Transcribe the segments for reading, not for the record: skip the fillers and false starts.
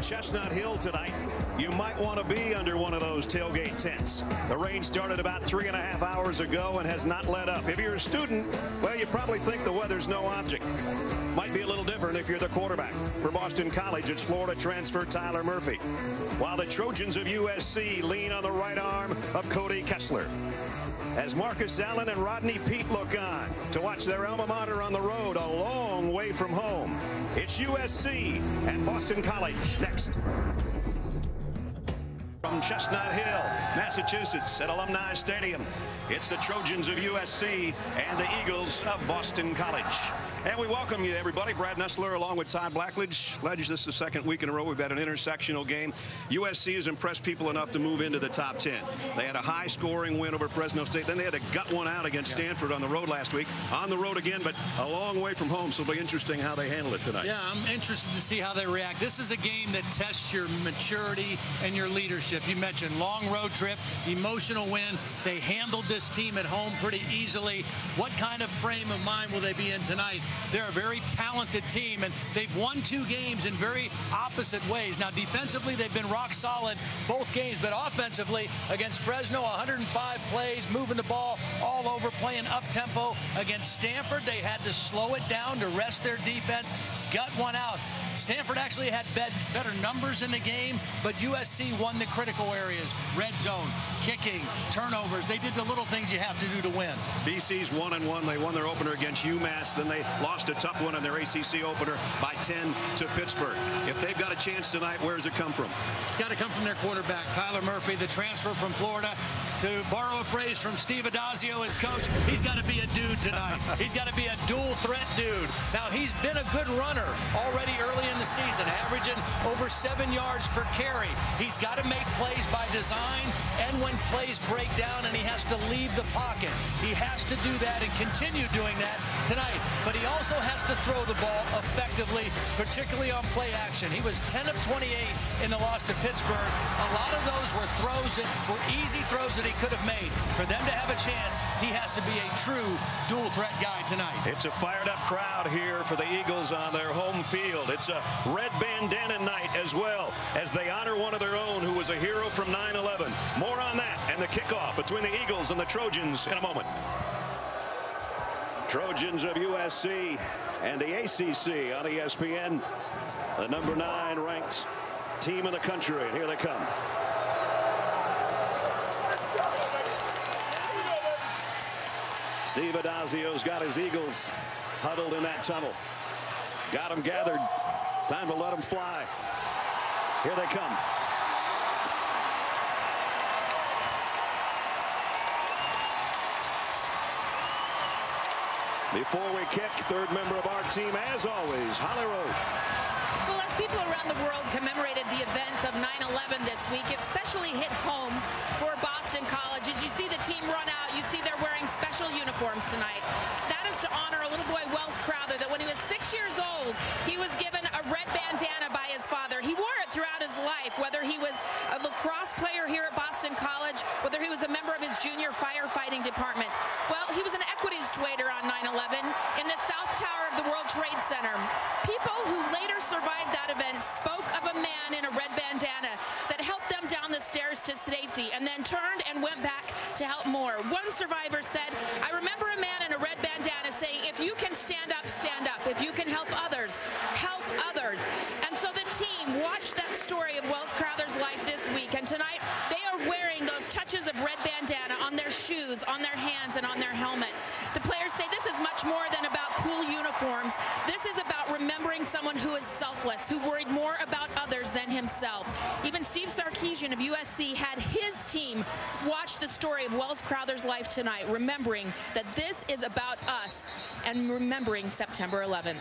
Chestnut Hill tonight, you might want to be under one of those tailgate tents. The rain started about 3.5 hours ago and has not let up. If you're a student, well, you probably think the weather's no object. Might be a little different if you're the quarterback. For Boston College, it's Florida transfer Tyler Murphy, while the Trojans of USC lean on the right arm of Cody Kessler, as Marcus Allen and Rodney Peete look on to watch their alma mater on the road a long way from home. It's USC and Boston College next. From Chestnut Hill, Massachusetts, at Alumni Stadium, it's the Trojans of USC and the Eagles of Boston College. And we welcome you, everybody. Brad Nessler along with Todd Blackledge. This is the second week in a row we've had an intersectional game. USC has impressed people enough to move into the top 10. They had a high-scoring win over Fresno State. Then they had to gut one out against Stanford on the road last week. On the road again, but a long way from home, so it'll be interesting how they handle it tonight. Yeah, I'm interested to see how they react. This is a game that tests your maturity and your leadership. You mentioned long road trip, emotional win. They handled this team at home pretty easily. What kind of frame of mind will they be in tonight? They're a very talented team, and they've won 2 games in very opposite ways. Now, defensively, they've been rock solid both games, but offensively, against Fresno, 105 plays, moving the ball all over, playing up-tempo. Against Stanford, they had to slow it down to rest their defense, gut one out. Stanford actually had better numbers in the game, but USC won the critical areas. Red zone, kicking, turnovers. They did the little things you have to do to win. BC's 1-1. They won their opener against UMass. Then they lost a tough one in their ACC opener by 10 to Pittsburgh. If they've got a chance tonight, where does it come from? It's got to come from their quarterback, Tyler Murphy, the transfer from Florida. To borrow a phrase from Steve Adazio, his coach, he's got to be a dude tonight. He's got to be a dual threat dude. Now, he's been a good runner already early in the season, averaging over 7 yards per carry. He's got to make plays by design, and when plays break down and he has to leave the pocket, he has to do that and continue doing that tonight. But he also has to throw the ball effectively, particularly on play action. He was 10 of 28 in the loss to Pittsburgh. A lot of those were throws that were easy throws that he could have made. For them to have a chance, he has to be a true dual threat guy tonight. It's a fired up crowd here for the Eagles on their home field. It's a red bandana night as well, as they honor one of their own who was a hero from 9/11. More on that and the kickoff between the Eagles and the Trojans in a moment. Trojans of USC and the ACC on ESPN, the number 9 ranked team in the country, and here they come. Steve Adazio's got his Eagles huddled in that tunnel. Got them gathered. Time to let them fly. Here they come. Before we kick, third member of our team, as always, Holly Rowe. Well, as people around the world commemorated the events of 9/11 this week, it especially hit home for Boston College. As you see the team run out, you see they're wearing special uniforms tonight. That is to honor a little boy, Wells Crowther, that when he was 6 years old, he was given a red bandana by his father. He wore it throughout his life, whether he was a lacrosse player here at Boston College, whether he was a member of his junior firefighting department. Well, he was an equities trader on 9/11 in the South Tower of the World Trade Center. People who later survived that event spoke of a man in a red bandana that helped them down the stairs to safety and then turned and went back to help more. One survivor said, "I remember a man in a red bandana saying, if you can stand up, stand up. If you can help others, help others." And so the team watched that story of Wells Crowther's life this week, and tonight they are wearing those touches of red bandana on their shoes, on their hands, and on their helmet. The players say this is much more than about cool uniforms. This is about remembering someone who is selfless, who worried more about others than himself. Even Steve Sarkisian of USC had his team watch the story of Wells Crowther's life tonight, remembering that this is about us and remembering September 11th.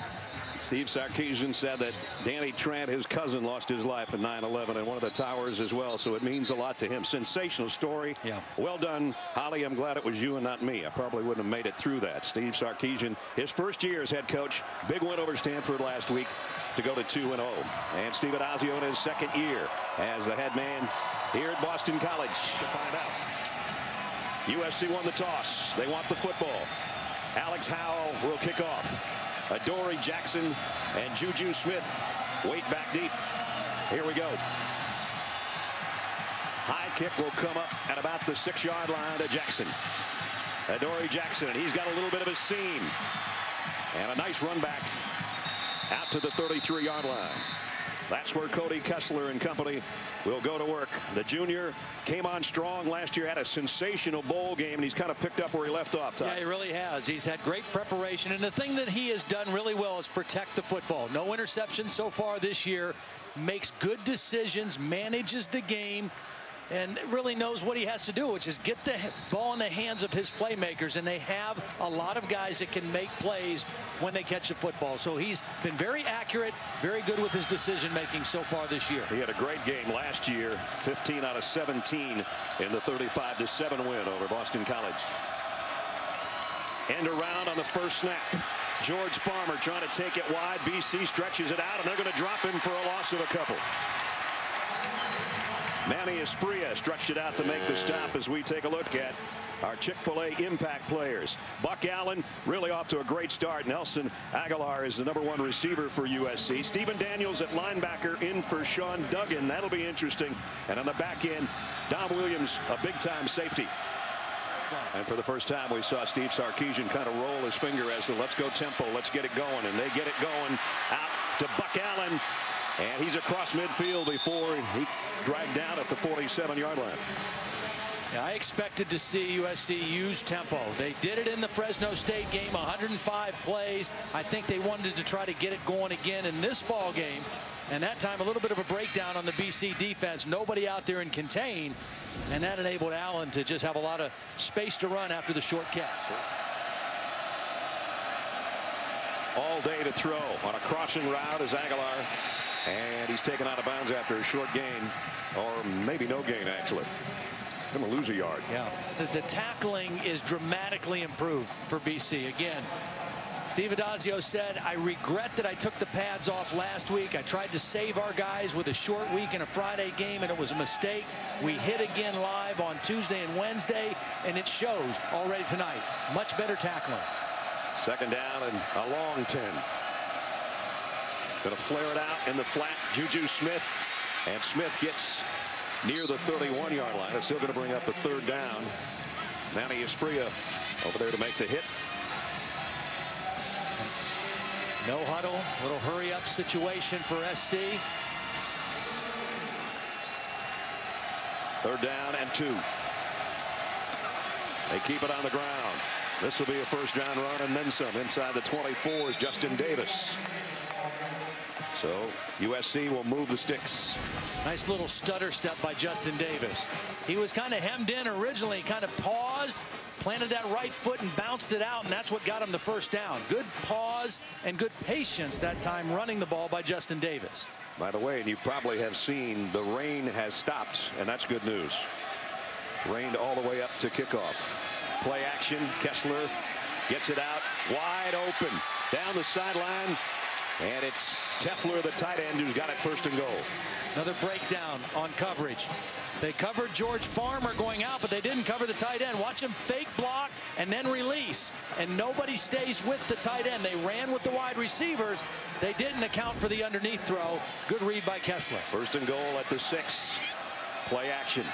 Steve Sarkisian said that Danny Trant, his cousin, lost his life in 9/11 in one of the towers as well, so it means a lot to him. Sensational story. Yeah. Well done, Holly. I'm glad it was you and not me. I probably wouldn't have made it through that. Steve Sarkisian, his first year as head coach, big win over Stanford last week to go to 2-0. And Steve Adazio in his second year as the head man here at Boston College. To find out, USC won the toss. They want the football. Alex Howell will kick off. Adoree Jackson and Juju Smith wait back deep. Here we go. High kick will come up at about the 6-yard line to Jackson. Adoree Jackson, and he's got a little bit of a seam. And a nice run back out to the 33-yard line. That's where Cody Kessler and company will go to work. The junior came on strong last year, had a sensational bowl game, and he's kind of picked up where he left off. Yeah, he really has. He's had great preparation, and the thing that he has done really well is protect the football. No interceptions so far this year, makes good decisions, manages the game, and really knows what he has to do, which is get the ball in the hands of his playmakers, and they have a lot of guys that can make plays when they catch the football. So he's been very accurate, very good with his decision-making so far this year. He had a great game last year, 15 out of 17 in the 35-7 win over Boston College. End around on the first snap. George Farmer trying to take it wide. BC stretches it out, and they're going to drop him for a loss of a couple. Manny Esprilla stretched it out to make the stop as we take a look at our Chick-fil-A impact players. Buck Allen really off to a great start. Nelson Agholor is the #1 receiver for USC. Stephen Daniels at linebacker in for Sean Duggan. That'll be interesting. And on the back end, Dom Williams, a big-time safety. And for the first time, we saw Steve Sarkisian kind of roll his finger as the let's go tempo, let's get it going. And they get it going out to Buck Allen. And he's across midfield before he dragged down at the 47-yard line. Yeah, I expected to see USC use tempo. They did it in the Fresno State game, 105 plays. I think they wanted to try to get it going again in this ball game. And that time, a little bit of a breakdown on the BC defense. Nobody out there in contain. And that enabled Allen to just have a lot of space to run after the short catch. All day to throw on a crossing route is Agholor. And he's taken out of bounds after a short gain, or maybe no gain, actually. Going to lose a yard. Yeah, the tackling is dramatically improved for BC. Again, Steve Adazio said, I regret that I took the pads off last week. I tried to save our guys with a short week and a Friday game, and it was a mistake. We hit again live on Tuesday and Wednesday, and it shows already tonight. Much better tackling. Second down and a long 10. Going to flare it out in the flat. Juju Smith. And Smith gets near the 31-yard line. It's still going to bring up a third down. Manny Esprilla over there to make the hit. No huddle. Little hurry-up situation for SC. Third down and 2. They keep it on the ground. This will be a first-down run and then some. Inside the 24 is Justin Davis. So USC will move the sticks. Nice little stutter step by Justin Davis. He was kind of hemmed in originally, kind of paused, planted that right foot and bounced it out, and that's what got him the first down. Good pause and good patience that time running the ball by Justin Davis. By the way, and you probably have seen, the rain has stopped, and that's good news. Rained all the way up to kickoff. Play action. Kessler gets it out wide open down the sideline. And it's Tefler, the tight end, who's got it first and goal. Another breakdown on coverage. They covered George Farmer going out, but they didn't cover the tight end. Watch him fake block and then release. And nobody stays with the tight end. They ran with the wide receivers. They didn't account for the underneath throw. Good read by Kessler. First and goal at the 6. Play action.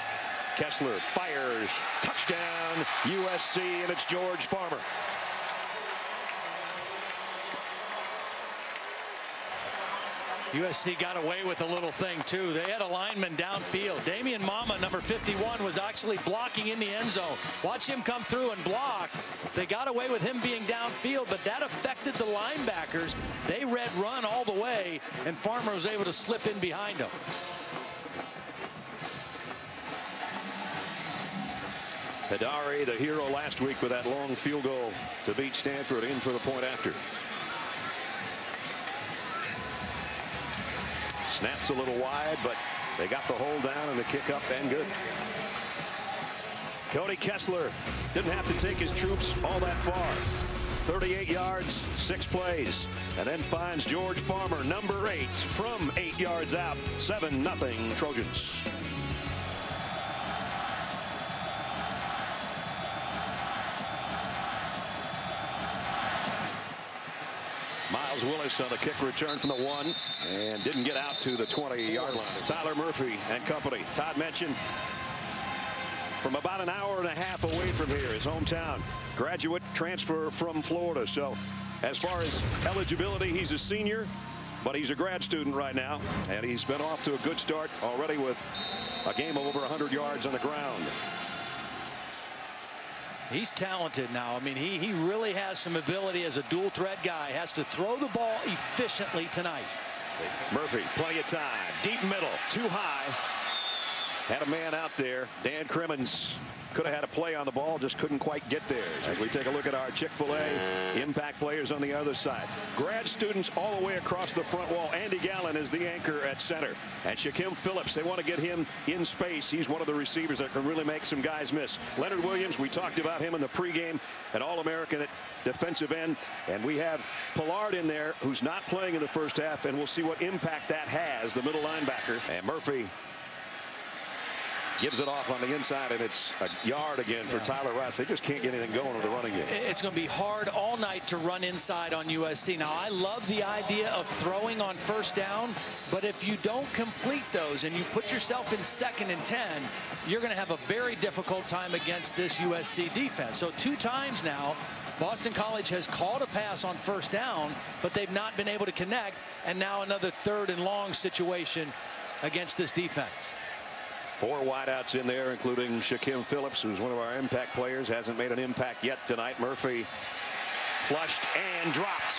Kessler fires. Touchdown, USC, and it's George Farmer. USC got away with a little thing, too. They had a lineman downfield. Damian Mama, number 51, was actually blocking in the end zone. Watch him come through and block. They got away with him being downfield, but that affected the linebackers. They read run all the way, and Farmer was able to slip in behind him. Hidari, the hero last week with that long field goal to beat Stanford, in for the point after. Snaps a little wide, but they got the hold down and the kick up and good. Cody Kessler didn't have to take his troops all that far. 38 yards, 6 plays, and then finds George Farmer, number 8, from 8 yards out. 7-0 Trojans. Miles Willis on the kick return from the 1 and didn't get out to the 20-yard line. Tyler Murphy and company. Todd mentioned from about an hour and a half away from here, his hometown. Graduate transfer from Florida. So as far as eligibility, he's a senior, but he's a grad student right now, and he's been off to a good start already with a game of over 100 yards on the ground. He's talented now. I mean, he really has some ability as a dual threat guy. Has to throw the ball efficiently tonight. Murphy, plenty of time. Deep middle, too high. Had a man out there. Dan Crimmins could have had a play on the ball, just couldn't quite get there. As we take a look at our Chick-fil-A impact players on the other side. Grad students all the way across the front wall. Andy Gallen is the anchor at center. And Shaquem Phillips, they want to get him in space. He's one of the receivers that can really make some guys miss. Leonard Williams, we talked about him in the pregame, an All-American at defensive end. And we have Pollard in there, who's not playing in the first half, and we'll see what impact that has, the middle linebacker. And Murphy gives it off on the inside, and it's a yard again for Tyler Russ. They just can't get anything going with the running game. It's going to be hard all night to run inside on USC. Now, I love the idea of throwing on first down, but if you don't complete those and you put yourself in 2nd and 10, you're going to have a very difficult time against this USC defense. So 2 times now, Boston College has called a pass on first down, but they've not been able to connect, and now another 3rd and long situation against this defense. 4 wideouts in there, including Shaquem Phillips, who's one of our impact players. Hasn't made an impact yet tonight. Murphy flushed and dropped.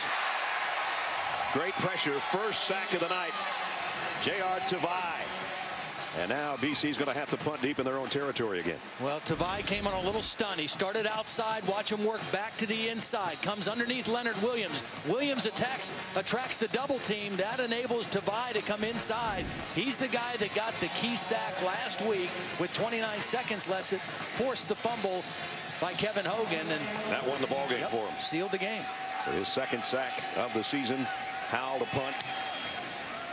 Great pressure. First sack of the night. J.R. Tavai. And now BC's going to have to punt deep in their own territory again. Well, Tavai came on a little stun. He started outside. Watch him work back to the inside. Comes underneath Leonard Williams. Williams attracts the double team. That enables Tavai to come inside. He's the guy that got the key sack last week with 29 seconds left that forced the fumble by Kevin Hogan. And that won the ball game for him. Sealed the game. So his 2nd sack of the season. Howell to punt.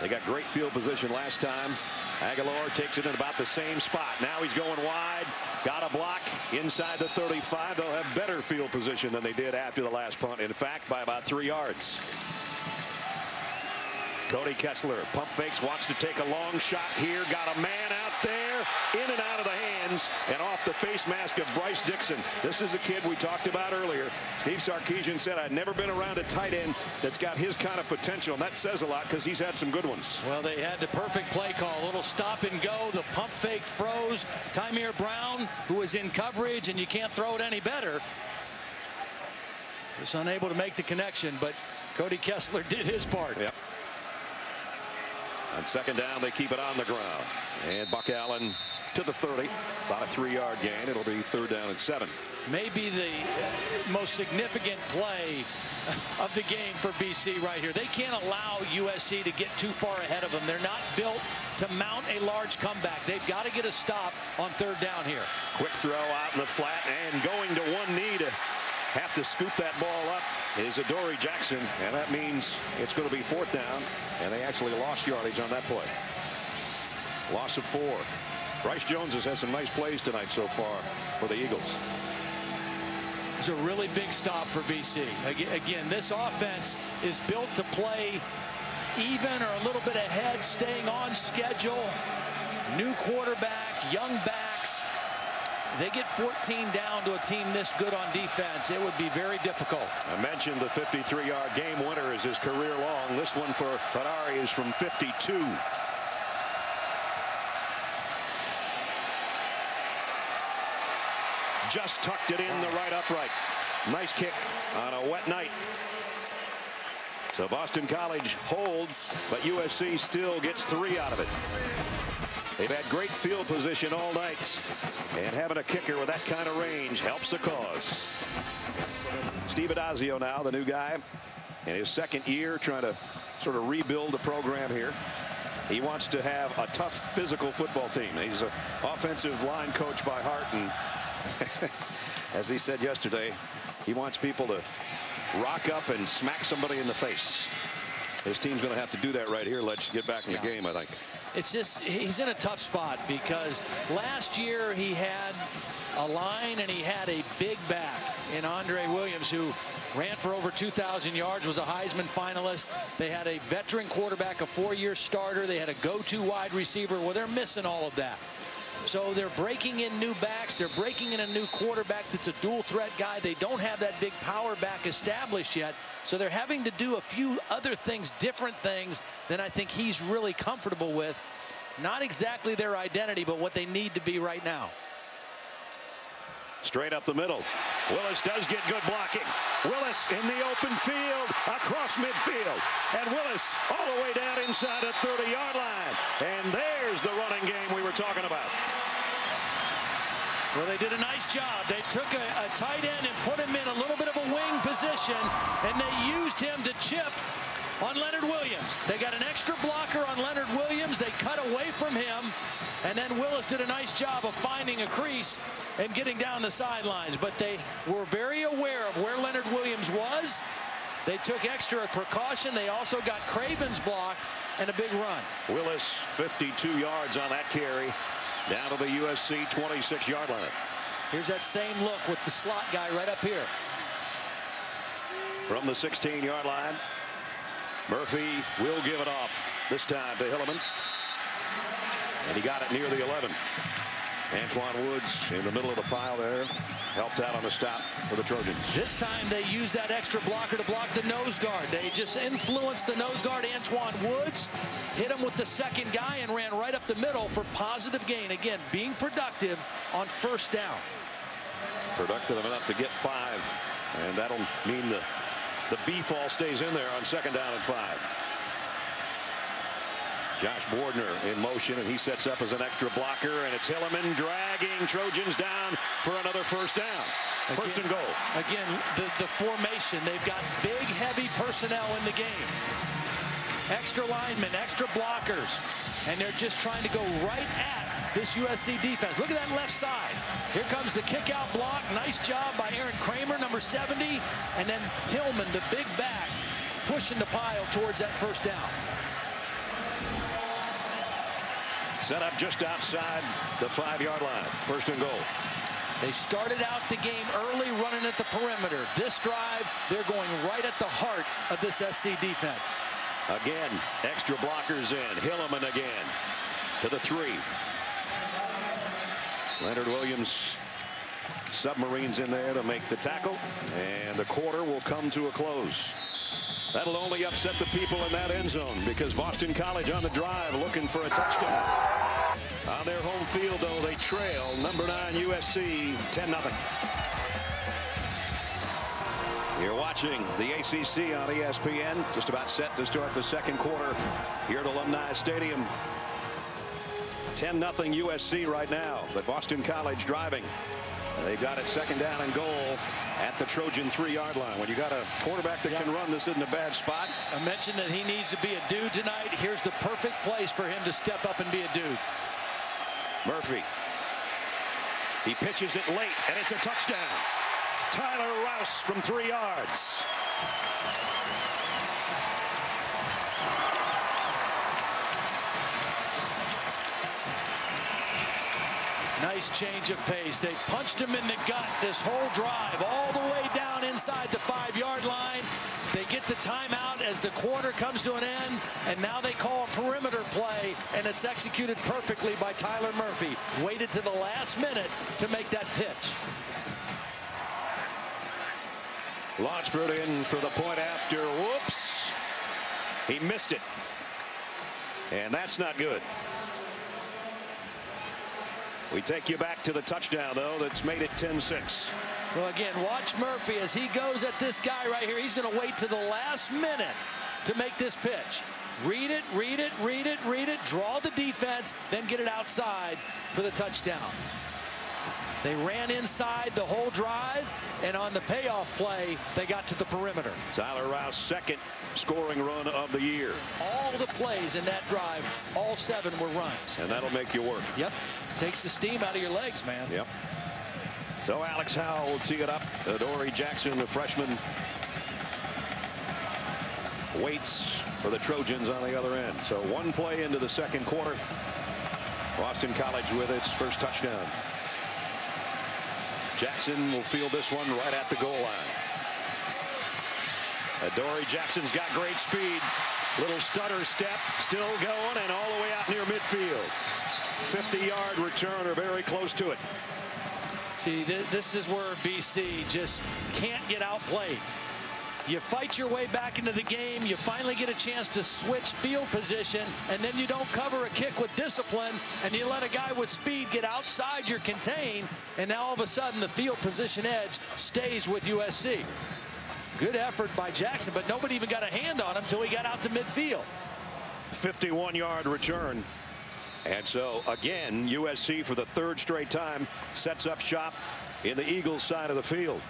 They got great field position last time. Agholor takes it in about the same spot. Now he's going wide. Got a block inside the 35. They'll have better field position than they did after the last punt. In fact, by about 3 yards. Cody Kessler pump fakes, wants to take a long shot here. Got a man out there, in and out of the hands and off the face mask of Bryce Dixon. This is a kid we talked about earlier. Steve Sarkisian said, I'd never been around a tight end that's got his kind of potential. And that says a lot because he's had some good ones. Well, they had the perfect play call. A little stop and go. The pump fake froze. Tymir Brown, who was in coverage, and you can't throw it any better. Just unable to make the connection, but Cody Kessler did his part. Yep. On 2nd down, they keep it on the ground. And Buck Allen to the 30. About a 3-yard gain. It'll be 3rd down and 7. Maybe the most significant play of the game for BC right here. They can't allow USC to get too far ahead of them. They're not built to mount a large comeback. They've got to get a stop on 3rd down here. Quick throw out in the flat and going to one knee to have to scoop that ball up is Adoree Jackson, and that means it's going to be 4th down, and they actually lost yardage on that play. Loss of 4. Bryce Jones has had some nice plays tonight so far for the Eagles. It's a really big stop for BC. Again, this offense is built to play even or a little bit ahead, staying on schedule. New quarterback, young backs. They get 14 down to a team this good on defense. It would be very difficult. I mentioned the 53-yard game winner is his career long. This one for Ferrari is from 52. Just tucked it in the right upright. Nice kick on a wet night. So Boston College holds, but USC still gets 3 out of it. They've had great field position all night, and having a kicker with that kind of range helps the cause. Steve Adazio now, the new guy, in his 2nd year, trying to sort of rebuild the program here. He wants to have a tough physical football team. He's an offensive line coach by heart, and as he said yesterday, he wants people to rock up and smack somebody in the face. His team's going to have to do that right here. Let's get back in the game, I think. It's just, he's in a tough spot because last year he had a line, and he had a big back in Andre Williams, who ran for over 2,000 yards, was a Heisman finalist. They had a veteran quarterback, a 4-year starter. They had a go-to wide receiver. Well, they're missing all of that. So they're breaking in new backs. They're breaking in a new quarterback that's a dual threat guy. They don't have that big power back established yet. So they're having to do a few other things, different things, than I think he's really comfortable with. Not exactly their identity, but what they need to be right now. Straight up the middle. Willis does get good blocking. Willis in the open field, across midfield. And Willis all the way down inside the 30-yard line. And there's the running game we were talking about. Well, they did a nice job. They took a tight end and put him in a little bit of a wing position, and they used him to chip on Leonard Williams. They got an extra blocker on Leonard Williams. They cut away from him, and then Willis did a nice job of finding a crease and getting down the sidelines. But they were very aware of where Leonard Williams was. They took extra precaution. They also got Craven's block and a big run. Willis, 52 yards on that carry, down to the USC 26-yard line. Here's that same look with the slot guy right up here. From the 16-yard line, Murphy will give it off this time to Hilleman. And he got it near the 11. Antoine Woods in the middle of the pile there, helped out on the stop for the Trojans. This time they used that extra blocker to block the nose guard. They just influenced the nose guard, Antoine Woods, hit him with the second guy and ran right up the middle for positive gain. Again, being productive on first down. Productive enough to get 5, and that'll mean the beef all stays in there on 2nd down and 5. Josh Bordner in motion, and he sets up as an extra blocker, and it's Hilleman dragging Trojans down for another first down. First and goal. Again, the formation. They've got big, heavy personnel in the game. Extra linemen, extra blockers, and they're just trying to go right at this USC defense. Look at that left side. Here comes the kick-out block. Nice job by Aaron Kramer, number 70, and then Hillman, the big back, pushing the pile towards that first down. Set up just outside the 5-yard line. First and goal. They started out the game early, running at the perimeter. This drive, they're going right at the heart of this SC defense. Again, extra blockers in. Hilleman again to the 3. Leonard Williams, submarines in there to make the tackle, and the quarter will come to a close. That'll only upset the people in that end zone, because Boston College on the drive looking for a touchdown. On their home field, though, they trail number 9 USC 10-0. You're watching the ACC on ESPN. Just about set to start the second quarter here at Alumni Stadium. 10-0 USC right now, but Boston College driving. They've got it 2nd down and goal at the Trojan 3-yard line. When you got a quarterback that can run, this isn't a bad spot. I mentioned that he needs to be a dude tonight. Here's the perfect place for him to step up and be a dude. Murphy. He pitches it late, and it's a touchdown. Tyler Rouse from 3 yards. Nice change of pace. They punched him in the gut this whole drive, all the way down inside the 5-yard line. They get the timeout as the quarter comes to an end, and now they call a perimeter play, and it's executed perfectly by Tyler Murphy. Waited to the last minute to make that pitch. Launchford in for the point after. Whoops. He missed it. And that's not good. We take you back to the touchdown, though, that's made it 10-6. Well, again, watch Murphy as he goes at this guy right here. He's going to wait to the last minute to make this pitch. Read it, read it, read it, read it, draw the defense, then get it outside for the touchdown. They ran inside the whole drive, and on the payoff play, they got to the perimeter. Tyler Rouse, 2nd scoring run of the year. All the plays in that drive, all 7 were runs. And that'll make you work. Yep. Takes the steam out of your legs, man. Yep. So Alex Howell will tee it up. Adoree Jackson, the freshman, waits for the Trojans on the other end. So 1 play into the second quarter. Boston College with its first touchdown. Jackson will field this one right at the goal line. Adoree Jackson's got great speed. Little stutter step, still going, and all the way out near midfield. 50-yard return, or very close to it. See, this is where BC just can't get outplayed. You fight your way back into the game. You finally get a chance to switch field position, and then you don't cover a kick with discipline, and you let a guy with speed get outside your contain, and now all of a sudden the field position edge stays with USC. Good effort by Jackson, but nobody even got a hand on him until he got out to midfield. 51-yard return. And so, again, USC for the third straight time sets up shop in the Eagles side of the field.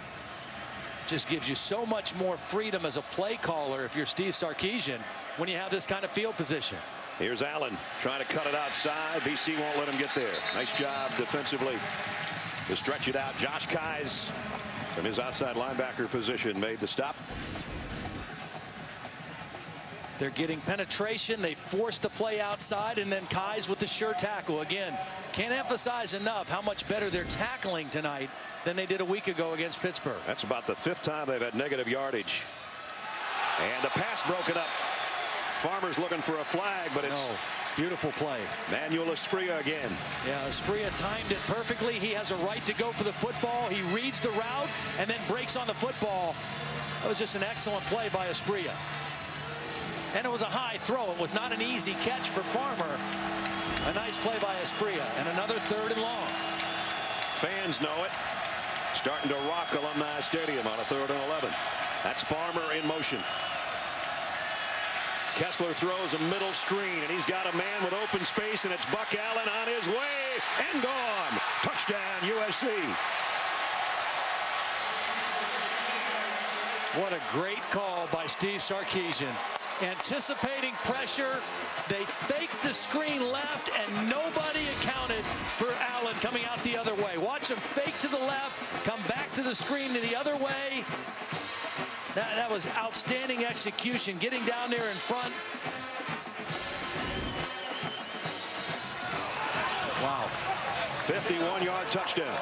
Just gives you so much more freedom as a play caller if you're Steve Sarkisian when you have this kind of field position. Here's Allen trying to cut it outside. BC won't let him get there. Nice job defensively to stretch it out. Josh Keyes from his outside linebacker position made the stop. They're getting penetration. They force the play outside, and then Keyes with the sure tackle. Again, can't emphasize enough how much better they're tackling tonight than they did a week ago against Pittsburgh. That's about the 5th time they've had negative yardage. And the pass broken up. Farmer's looking for a flag, but it's beautiful play. Manuel Asprilla again. Yeah, Asprilla timed it perfectly. He has a right to go for the football. He reads the route and then breaks on the football. That was just an excellent play by Asprilla. And it was a high throw. It was not an easy catch for Farmer. A nice play by Asprilla, and another 3rd and long. Fans know it. Starting to rock Alumni Stadium on a 3rd and 11. That's Farmer in motion. Kessler throws a middle screen, and he's got a man with open space, and it's Buck Allen on his way and gone. Touchdown, USC. What a great call by Steve Sarkisian. Anticipating pressure, they faked the screen left, and nobody accounted for Allen coming out the other way. Watch him fake to the left, come back to the screen to the other way. That was outstanding execution, getting down there in front. Wow. 51-yard touchdown.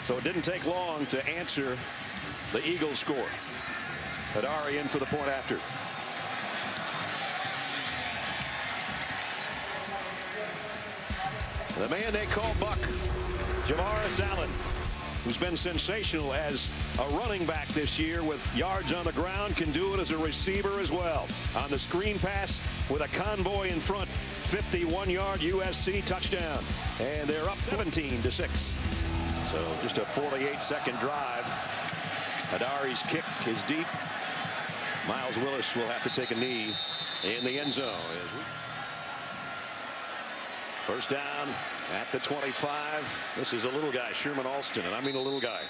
So it didn't take long to answer the Eagles score. Adoree in for the point after. The man they call Buck, Javaris Allen, who's been sensational as a running back this year with yards on the ground, can do it as a receiver as well. On the screen pass with a convoy in front, 51-yard USC touchdown. And they're up 17-6. So just a 48-second drive. Adoree's kick is deep. Miles Willis will have to take a knee in the end zone. First down at the 25. This is a little guy, Sherman Alston, and I mean a little guy.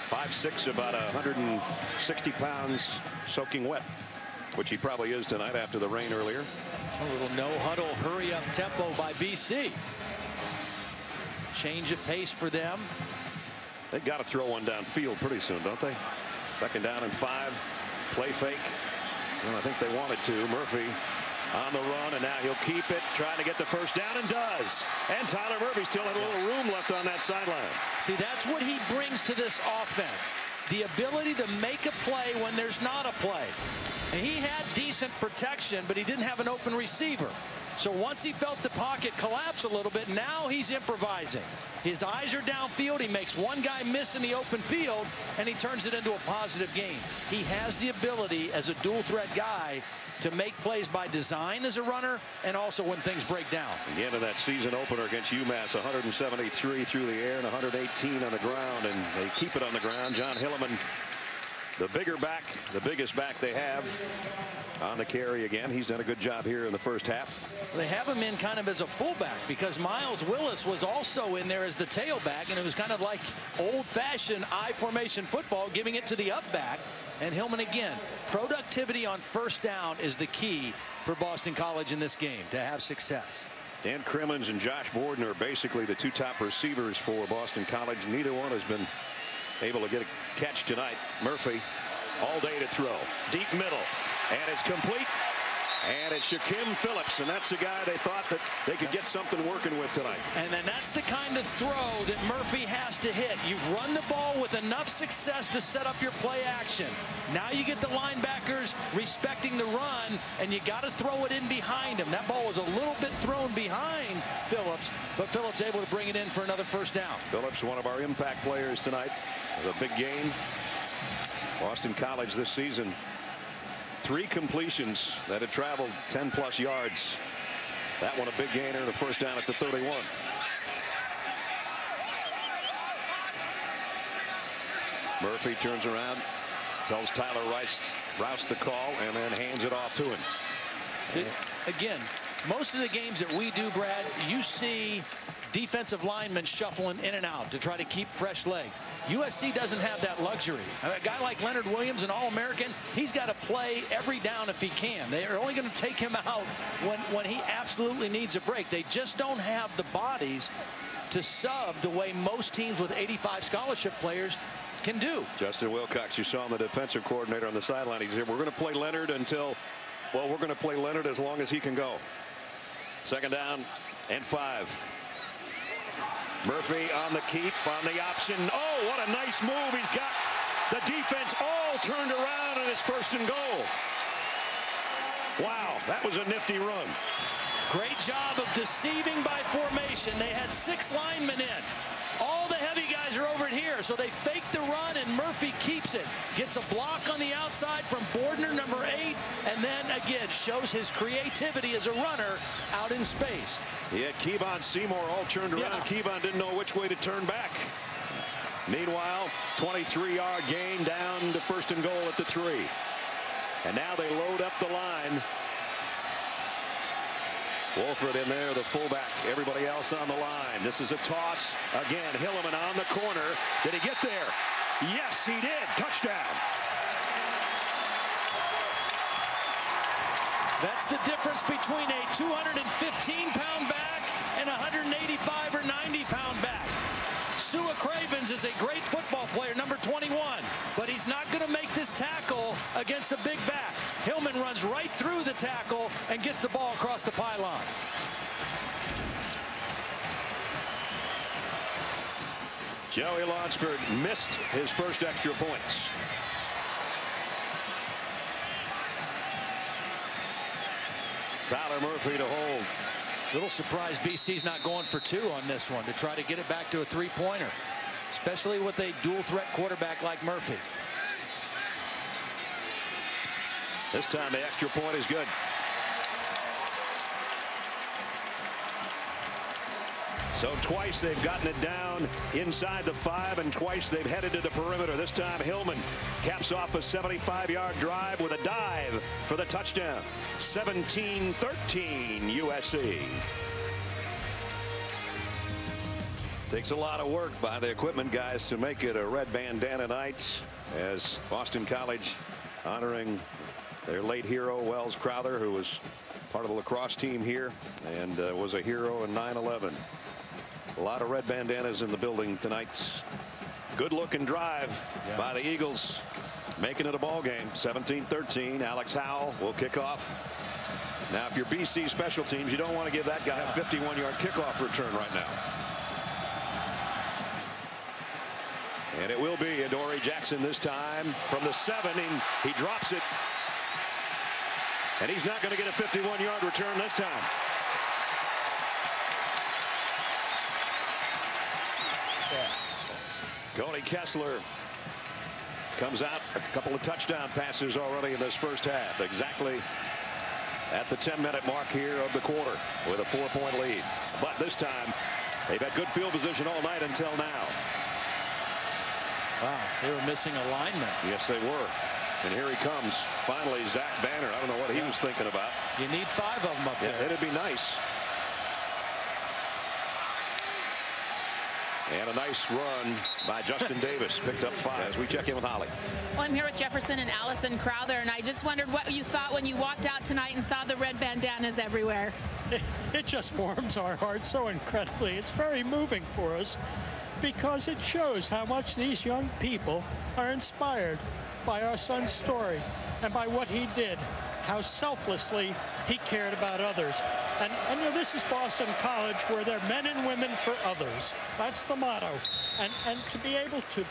5'6", about 160 pounds, soaking wet, which he probably is tonight after the rain earlier. A little no-huddle, hurry-up tempo by BC. Change of pace for them. They've got to throw one downfield pretty soon, don't they? 2nd down and 5. Play fake. Well, I think they wanted to. Murphy on the run, and now he'll keep it, trying to get the first down, and does. And Tyler Murphy still had a little room left on that sideline. See, that's what he brings to this offense. The ability to make a play when there's not a play. And he had decent protection, but he didn't have an open receiver. So once he felt the pocket collapse a little bit, now he's improvising. His eyes are downfield. He makes one guy miss in the open field, and he turns it into a positive gain. He has the ability as a dual threat guy to make plays by design as a runner and also when things break down. Again, in that season opener against UMass, 173 through the air and 118 on the ground, and they keep it on the ground. John Hilleman, the bigger back, the biggest back they have, on the carry again. He's done a good job here in the first half. They have him in kind of as a fullback because Miles Willis was also in there as the tailback, and it was kind of like old-fashioned I formation football, giving it to the up back. And Hillman again, productivity on first down is the key for Boston College in this game to have success. Dan Crimmins and Josh Borden are basically the 2 top receivers for Boston College. Neither one has been able to get a catch tonight. Murphy all day to throw. Deep middle. And it's complete. And it's Shaquem Phillips, and that's the guy they thought that they could get something working with tonight. And then that's the kind of throw that Murphy has to hit. You've run the ball with enough success to set up your play action. Now you get the linebackers respecting the run, and you got to throw it in behind him. That ball was a little bit thrown behind Phillips, but Phillips able to bring it in for another first down. Phillips, one of our impact players tonight. A big game. Boston College this season. 3 completions that had traveled 10+ yards. That one a big gainer, the first down at the 31. Murphy turns around, tells Tyler Rouse the call, and then hands it off to him. See, again, most of the games that we do, Brad, you see defensive linemen shuffling in and out to try to keep fresh legs. USC doesn't have that luxury. A guy like Leonard Williams, an All-American, he's got to play every down if he can. They are only going to take him out when he absolutely needs a break. They just don't have the bodies to sub the way most teams with 85 scholarship players can do. Justin Wilcox, you saw him, the defensive coordinator on the sideline. He said, we're going to play Leonard until, well, we're going to play Leonard as long as he can go. Second down and 5. Murphy on the keep, on the option. Oh, what a nice move. He's got the defense all turned around, and it's first and goal. Wow, that was a nifty run. Great job of deceiving by formation. They had 6 linemen in. All the heavy guys are over here, so they fake the run, and Murphy keeps it. Gets a block on the outside from Bordner, number 8, and then again shows his creativity as a runner out in space. He had Kevon Seymour all turned around. Yeah. Kevon didn't know which way to turn back. Meanwhile, 23-yard gain down to first and goal at the 3. And now they load up the line. Wolford in there, the fullback. Everybody else on the line. This is a toss. Again, Hilleman on the corner. Did he get there? Yes, he did. Touchdown. That's the difference between a 215-pound back and a 185 or 90-pound back. Sua Cravens is a great football player, number 21, but he's not going to make this tackle against a big back. Hillman runs right through the tackle and gets the ball across the pylon. Joey Lonsford missed his first extra points. Tyler Murphy to hold. Little surprised BC's not going for 2 on this one to try to get it back to a 3-pointer, especially with a dual threat quarterback like Murphy. This time the extra point is good. So twice they've gotten it down inside the 5, and twice they've headed to the perimeter. This time Hillman caps off a 75-yard drive with a dive for the touchdown. 17-13 USC. Takes a lot of work by the equipment guys to make it a red bandana night, as Boston College honoring their late hero Wells Crowther, who was part of the lacrosse team here and was a hero in 9/11. A lot of red bandanas in the building tonight. Good looking drive by the Eagles, making it a ball game. 17-13. Alex Howell will kick off. Now, if you're BC special teams, you don't want to give that guy a 51-yard kickoff return right now. And it will be Adoree Jackson this time from the 7. He drops it. And he's not going to get a 51-yard return this time. Cody Kessler comes out, a couple of touchdown passes already in this first half, exactly at the 10-minute mark here of the quarter with a 4-point lead. But this time they've had good field position all night until now. Wow, they were missing a lineman. Yes, they were. And here he comes. Finally, Zach Banner. I don't know what he was thinking about. You need 5 of them up there. It'd be nice. And a nice run by Justin Davis. Picked up 5 as we check in with Holly. Well, I'm here with Jefferson and Allison Crowther, and I just wondered what you thought when you walked out tonight and saw the red bandanas everywhere. It just warms our hearts so incredibly. It's very moving for us because it shows how much these young people are inspired by our son's story and by what he did. how selflessly he cared about others. And you know, this is Boston College, where they're men and women for others. That's the motto. And to be able to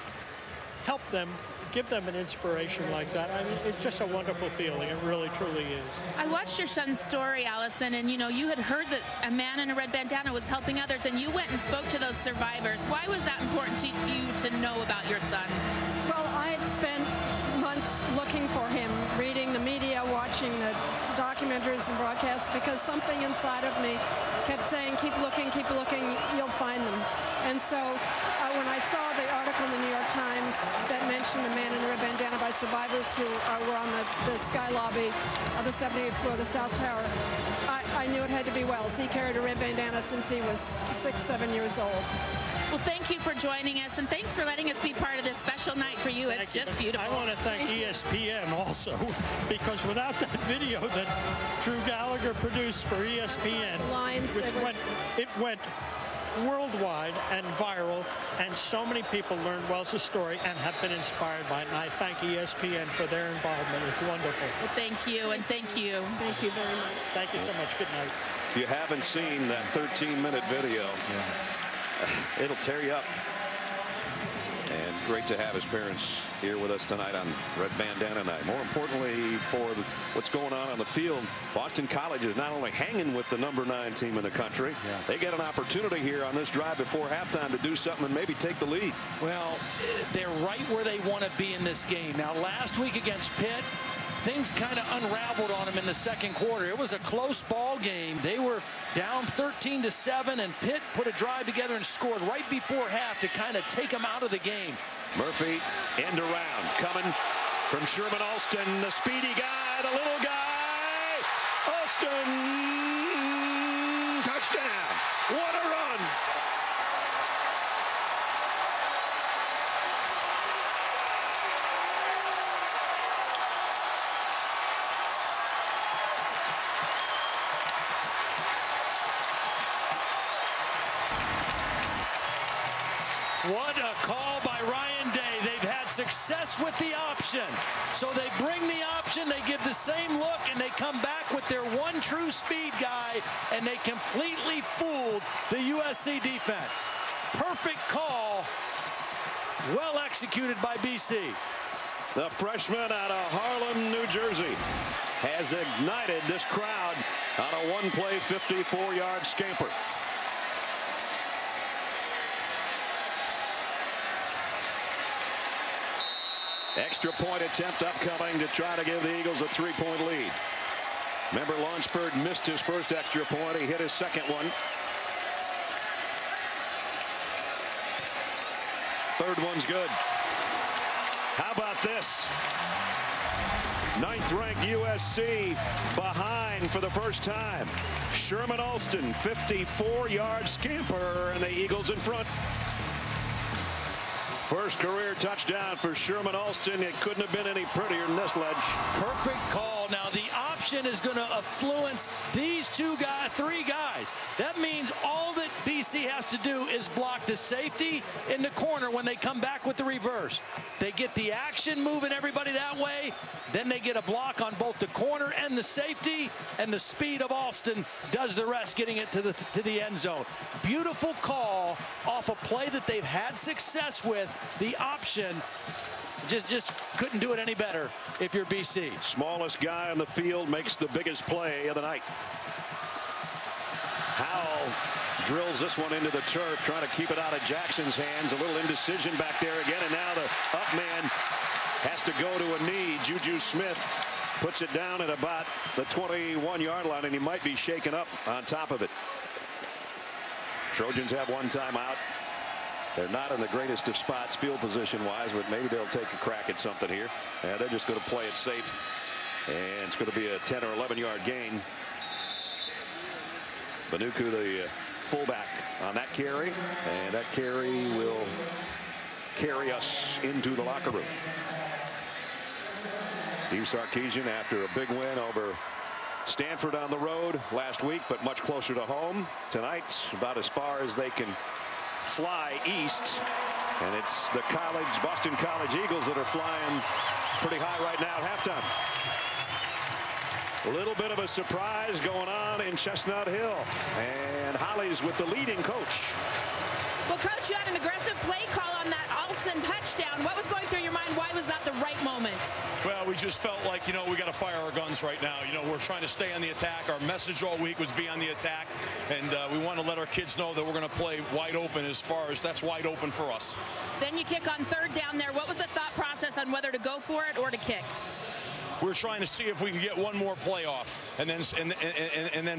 help them, give them an inspiration like that, I mean, it's just a wonderful feeling. It really, truly is. I watched your son's story, Allison, and you know, you had heard that a man in a red bandana was helping others, and you went and spoke to those survivors. Why was that important to you to know about your son? Well, I had spent months looking for him, reading the media, watching the documentaries and broadcasts, because something inside of me kept saying, keep looking, you'll find them. And so when I saw the article in the New York Times that mentioned the man in the red bandana by survivors who were on the sky lobby of the 78th floor of the South Tower, I knew it had to be Wells. He carried a red bandana since he was 6, 7 years old. Well, thank you for joining us, and thanks for letting us be part of this special night for you. It's just beautiful. I want to thank ESPN also, because without that video that Drew Gallagher produced for ESPN, it went worldwide and viral, and so many people learned Wells' story and have been inspired by it. And I thank ESPN for their involvement. It's wonderful. Well, thank you, and thank you. Thank you very much. Thank you so much. Good night. If you haven't seen that 13-minute video, it'll tear you up. And great to have his parents here with us tonight on Red Bandana Night. More importantly, for what's going on the field, Boston College is not only hanging with the #9 team in the country, they get an opportunity here on this drive before halftime to do something and maybe take the lead. Well, they're right where they want to be in this game. Now, last week against Pitt, things kind of unraveled on them in the second quarter. It was a close ball game. They were down 13-7, and Pitt put a drive together and scored right before half to kind of take them out of the game. Murphy end around coming from Sherman Alston, the speedy guy, the little guy. Alston, touchdown. What a run. What a call by Ryan Day. They've had success with the option. So they bring the option, they give the same look, and they come back with their one true speed guy, and they completely fooled the USC defense. Perfect call. Well executed by BC. The freshman out of Harlem, New Jersey, has ignited this crowd on a one-play 54-yard scamper. Extra point attempt upcoming to try to give the Eagles a 3-point lead. Remember, Lawnsford missed his first extra point. He hit his second one. Third one's good. How about this? 9th-ranked USC behind for the first time. Sherman Alston, 54-yard scamper, and the Eagles in front. First career touchdown for Sherman Alston. It couldn't have been any prettier than this, Ledge. Perfect call. Now the option is going to influence these three guys. That means all that BC has to do is block the safety in the corner when they come back with the reverse. They get the action moving everybody that way. Then they get a block on both the corner and the safety, and the speed of Alston does the rest, getting it to the end zone. Beautiful call off a play that they've had success with. The option just couldn't do it any better if you're BC. Smallest guy on the field makes the biggest play of the night. Howell drills this one into the turf, trying to keep it out of Jackson's hands. A little indecision back there again, and now the up man has to go to a knee. Juju Smith puts it down at about the 21-yard line, and he might be shaken up on top of it. Trojans have one timeout. They're not in the greatest of spots field position-wise, but maybe they'll take a crack at something here. They're just going to play it safe, and it's going to be a 10 or 11-yard gain. Banuku, the fullback, on that carry, and that carry will carry us into the locker room. Steve Sarkisian, after a big win over Stanford on the road last week, but much closer to home. Tonight's about as far as they can fly east, and it's the Boston College Eagles that are flying pretty high right now at halftime. A little bit of a surprise going on in Chestnut Hill. And Holly's with the leading coach. Well, Coach, you had an aggressive play call on that Alston touchdown. What was going through your mind? Why was that the right moment? Well, we just felt like, we got to fire our guns right now. We're trying to stay on the attack. Our message all week was be on the attack. And we want to let our kids know that we're going to play wide open as far as that's wide open for us. Then you kick on third down there. What was the thought process on whether to go for it or to kick? We're trying to see if we can get one more play off and then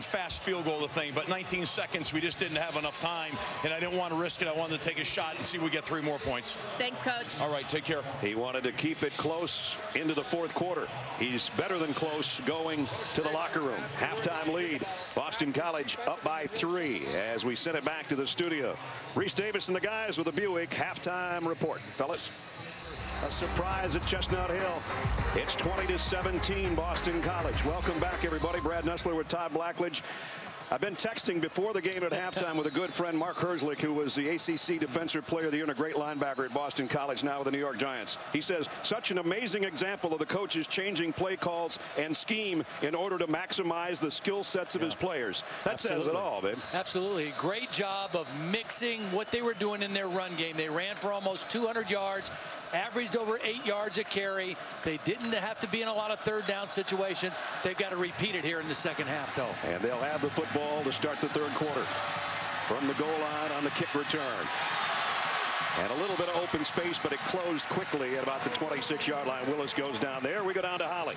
fast field goal the thing. But 19 seconds, we just didn't have enough time, and I didn't want to risk it. I wanted to take a shot and see if we get 3 more points. Thanks, Coach. All right, take care. He wanted to keep it close into the fourth quarter. He's better than close going to the locker room. Halftime lead. Boston College up by 3 as we send it back to the studio. Reese Davis and the guys with the Buick halftime report. Fellas. A surprise at Chestnut Hill. It's 20-17 Boston College. Welcome back, everybody. Brad Nessler with Todd Blackledge. I've been texting before the game at halftime with a good friend, Mark Herzlich, who was the ACC Defensive Player of the Year and a great linebacker at Boston College, now with the New York Giants. He says, such an amazing example of the coaches changing play calls and scheme in order to maximize the skill sets of his players. That says it all, babe. Absolutely. Great job of mixing what they were doing in their run game. They ran for almost 200 yards, averaged over 8 yards a carry. They didn't have to be in a lot of third down situations. They've got to repeat it here in the second half, though. And they'll have the football to start the third quarter from the goal line on the kick return. And a little bit of open space, but it closed quickly at about the 26-yard line. Willis goes down there. We go down to Holly.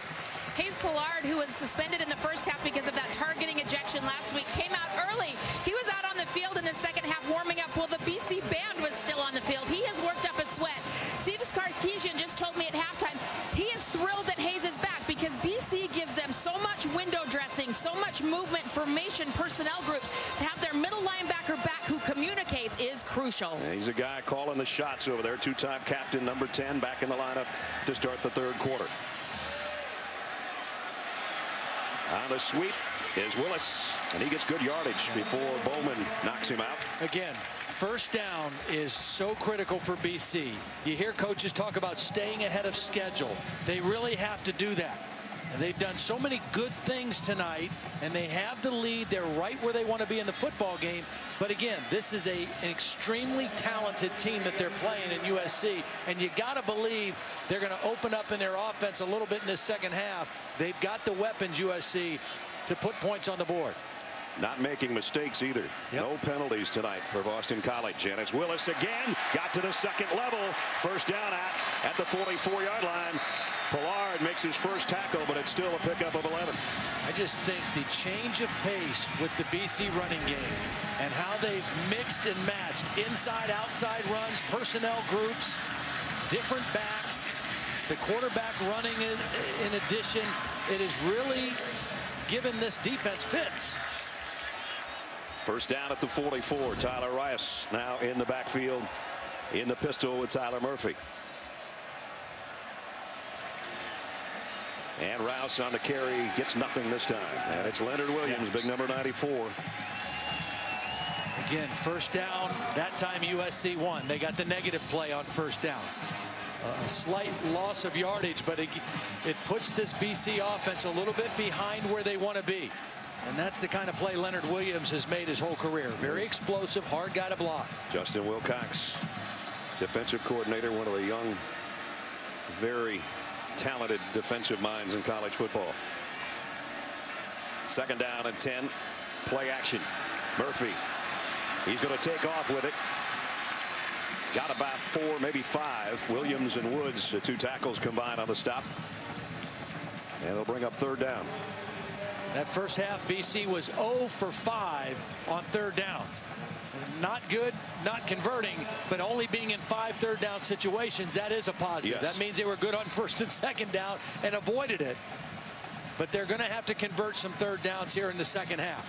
Hayes Pollard, who was suspended in the first half because of that targeting ejection last week, came out early. He was out on the field in the second half warming up while the BC band was still on the field. He has worked up a sweat. Steve Sarkisian just told me at halftime he is thrilled that Hayes is back because BC gives them so much window dressing, so much movement, formation, personnel groups. To have their middle linebacker back who communicates is crucial. Yeah, he's a guy calling the shots over there. Two-time captain, number 10, back in the lineup to start the third quarter. On the sweep is Willis, and he gets good yardage before Bowman knocks him out. Again, first down is so critical for BC. You hear coaches talk about staying ahead of schedule. They really have to do that. And they've done so many good things tonight, and they have the lead. They're right where they want to be in the football game. But again, this is an extremely talented team that they're playing in USC, and you got to believe they're going to open up in their offense a little bit in this second half. They've got the weapons, USC, to put points on the board. Not making mistakes either. Yep. No penalties tonight for Boston College. And it's Willis again. Got to the second level. First down at the 44-yard line. Pollard makes his first tackle, but it's still a pickup of 11. I just think the change of pace with the BC running game and how they've mixed and matched inside, outside runs, personnel groups, different backs, the quarterback running in addition, it has really given this defense fits. First down at the 44. Tyler Rice now in the backfield in the pistol with Tyler Murphy. And Rouse on the carry gets nothing this time. And it's Leonard Williams, big number 94. Again, first down. That time USC won. They got the negative play on first down. A slight loss of yardage, but it puts this BC offense a little bit behind where they want to be. And that's the kind of play Leonard Williams has made his whole career. Very explosive, hard guy to block. Justin Wilcox, defensive coordinator, one of the young, very talented defensive minds in college football. Second down and 10. Play action. Murphy. He's going to take off with it. Got about 4, maybe 5. Williams and Woods, 2 tackles combined on the stop. And it'll bring up third down. That first half, BC was 0 for 5 on third downs. Not good, not converting, but only being in 5 third down situations. That is a positive. Yes. That means they were good on first and second down and avoided it. But they're going to have to convert some third downs here in the second half.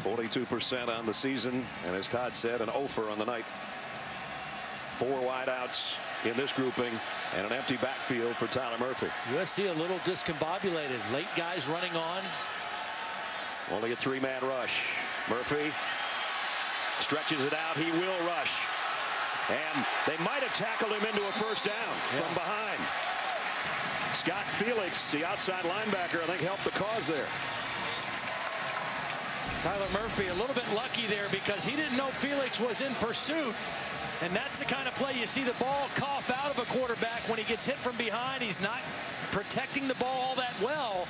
42% on the season, and as Todd said, an 0-fer on the night. 4 wideouts in this grouping and an empty backfield for Tyler Murphy. USC a little discombobulated. Late guys running on. Only a 3-man rush. Murphy stretches it out. He will rush. And they might have tackled him into a first down from behind. Scott Felix, the outside linebacker, I think helped the cause there. Tyler Murphy a little bit lucky there because he didn't know Felix was in pursuit. And that's the kind of play you see the ball cough out of a quarterback when he gets hit from behind. He's not protecting the ball all that well,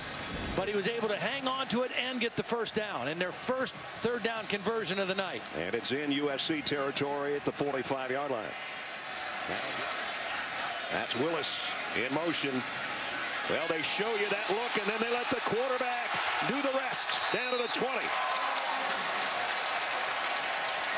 but he was able to hang on to it and get the first down in their first third down conversion of the night. And it's in USC territory at the 45-yard line. That's Willis in motion. Well, they show you that look, and then they let the quarterback do the rest down to the 20.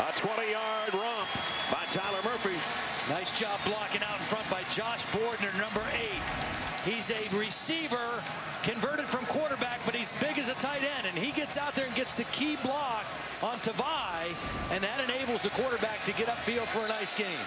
A 20-yard romp by Tyler Murphy. Nice job blocking out in front by Josh Bordner, number 8. He's a receiver converted from quarterback, but he's big as a tight end, and he gets out there and gets the key block on Tavai, and that enables the quarterback to get upfield for a nice gain.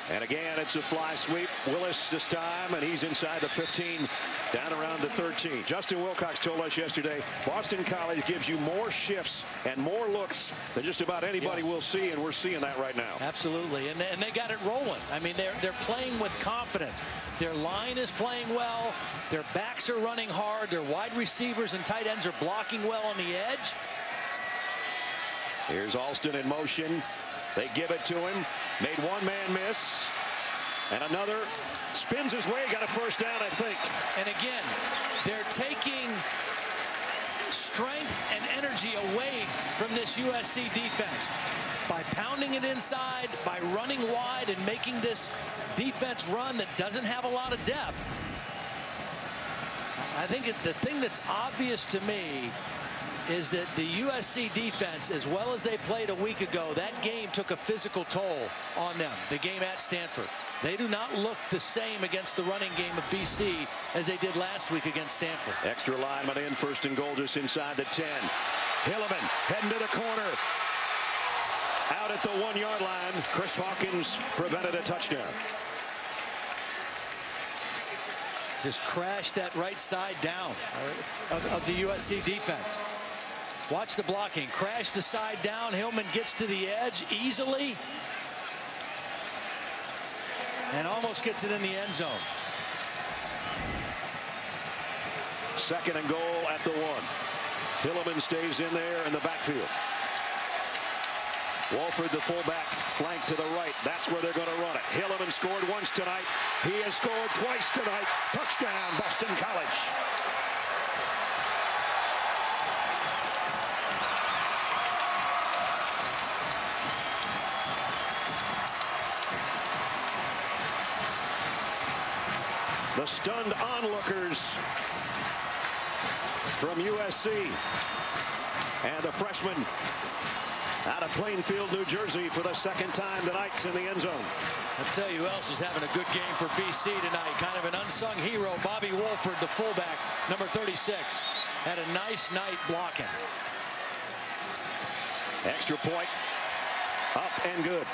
And again, it's a fly sweep. Willis this time, and he's inside the 15, down around the 13. Justin Wilcox told us yesterday, Boston College gives you more shifts and more looks than just about anybody will see, and we're seeing that right now. Absolutely, and they got it rolling. I mean, they're playing with confidence. Their line is playing well. Their backs are running hard. Their wide receivers and tight ends are blocking well on the edge. Here's Alston in motion. They give it to him. Made one man miss. And another spins his way. Got a first down, I think. And again, they're taking strength and energy away from this USC defense by pounding it inside, by running wide and making this defense run that doesn't have a lot of depth. I think the thing that's obvious to me is that the USC defense, as well as they played a week ago, that game took a physical toll on them, the game at Stanford. They do not look the same against the running game of BC as they did last week against Stanford. Extra lineman in, first and goal just inside the 10. Hilleman heading to the corner. Out at the 1-yard line. Chris Hawkins prevented a touchdown. Just crashed that right side down of the USC defense. Watch the blocking. Crash the side down. Hillman gets to the edge easily. And almost gets it in the end zone. Second and goal at the 1. Hilleman stays in there in the backfield. Walford, the fullback, flank to the right. That's where they're going to run it. Hilleman scored once tonight. He has scored twice tonight. Touchdown, Boston College. The stunned onlookers from USC. And the freshman out of Plainfield, New Jersey for the second time tonight in the end zone. I'll tell you who else is having a good game for BC tonight. Kind of an unsung hero, Bobby Wolford, the fullback, number 36. Had a nice night blocking. Extra point, up and good.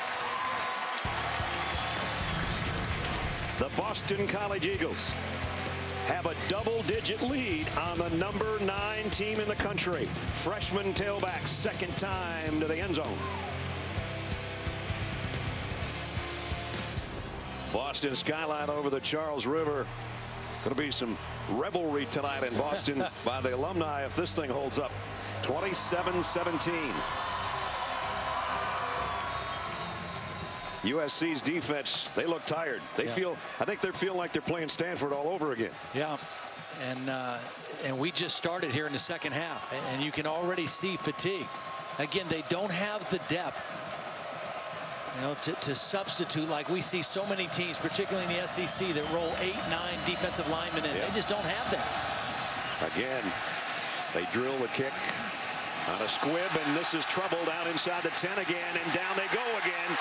The Boston College Eagles have a double-digit lead on the number 9 team in the country. Freshman tailback, second time to the end zone. Boston skyline over the Charles River. Going to be some revelry tonight in Boston by the alumni if this thing holds up. 27-17. USC's defense, they look tired. They feel, I think they're feeling like they're playing Stanford all over again. Yeah, and we just started here in the second half, and you can already see fatigue. Again, they don't have the depth, you know, to substitute like we see so many teams, particularly in the SEC, that roll 8, 9 defensive linemen in. They just don't have that. Again, they drill the kick on a squib, and this is trouble down inside the 10 again, and down they go again.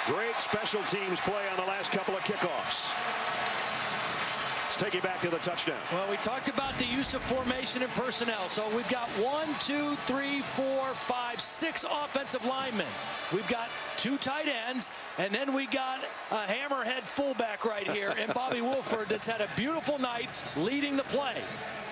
Great special teams play on the last couple of kickoffs. Let's take you back to the touchdown. Well, we talked about the use of formation and personnel. So we've got 1, 2, 3, 4, 5, 6 offensive linemen. We've got 2 tight ends, and then we got a hammerhead fullback right here, and Bobby Wolford that's had a beautiful night leading the play.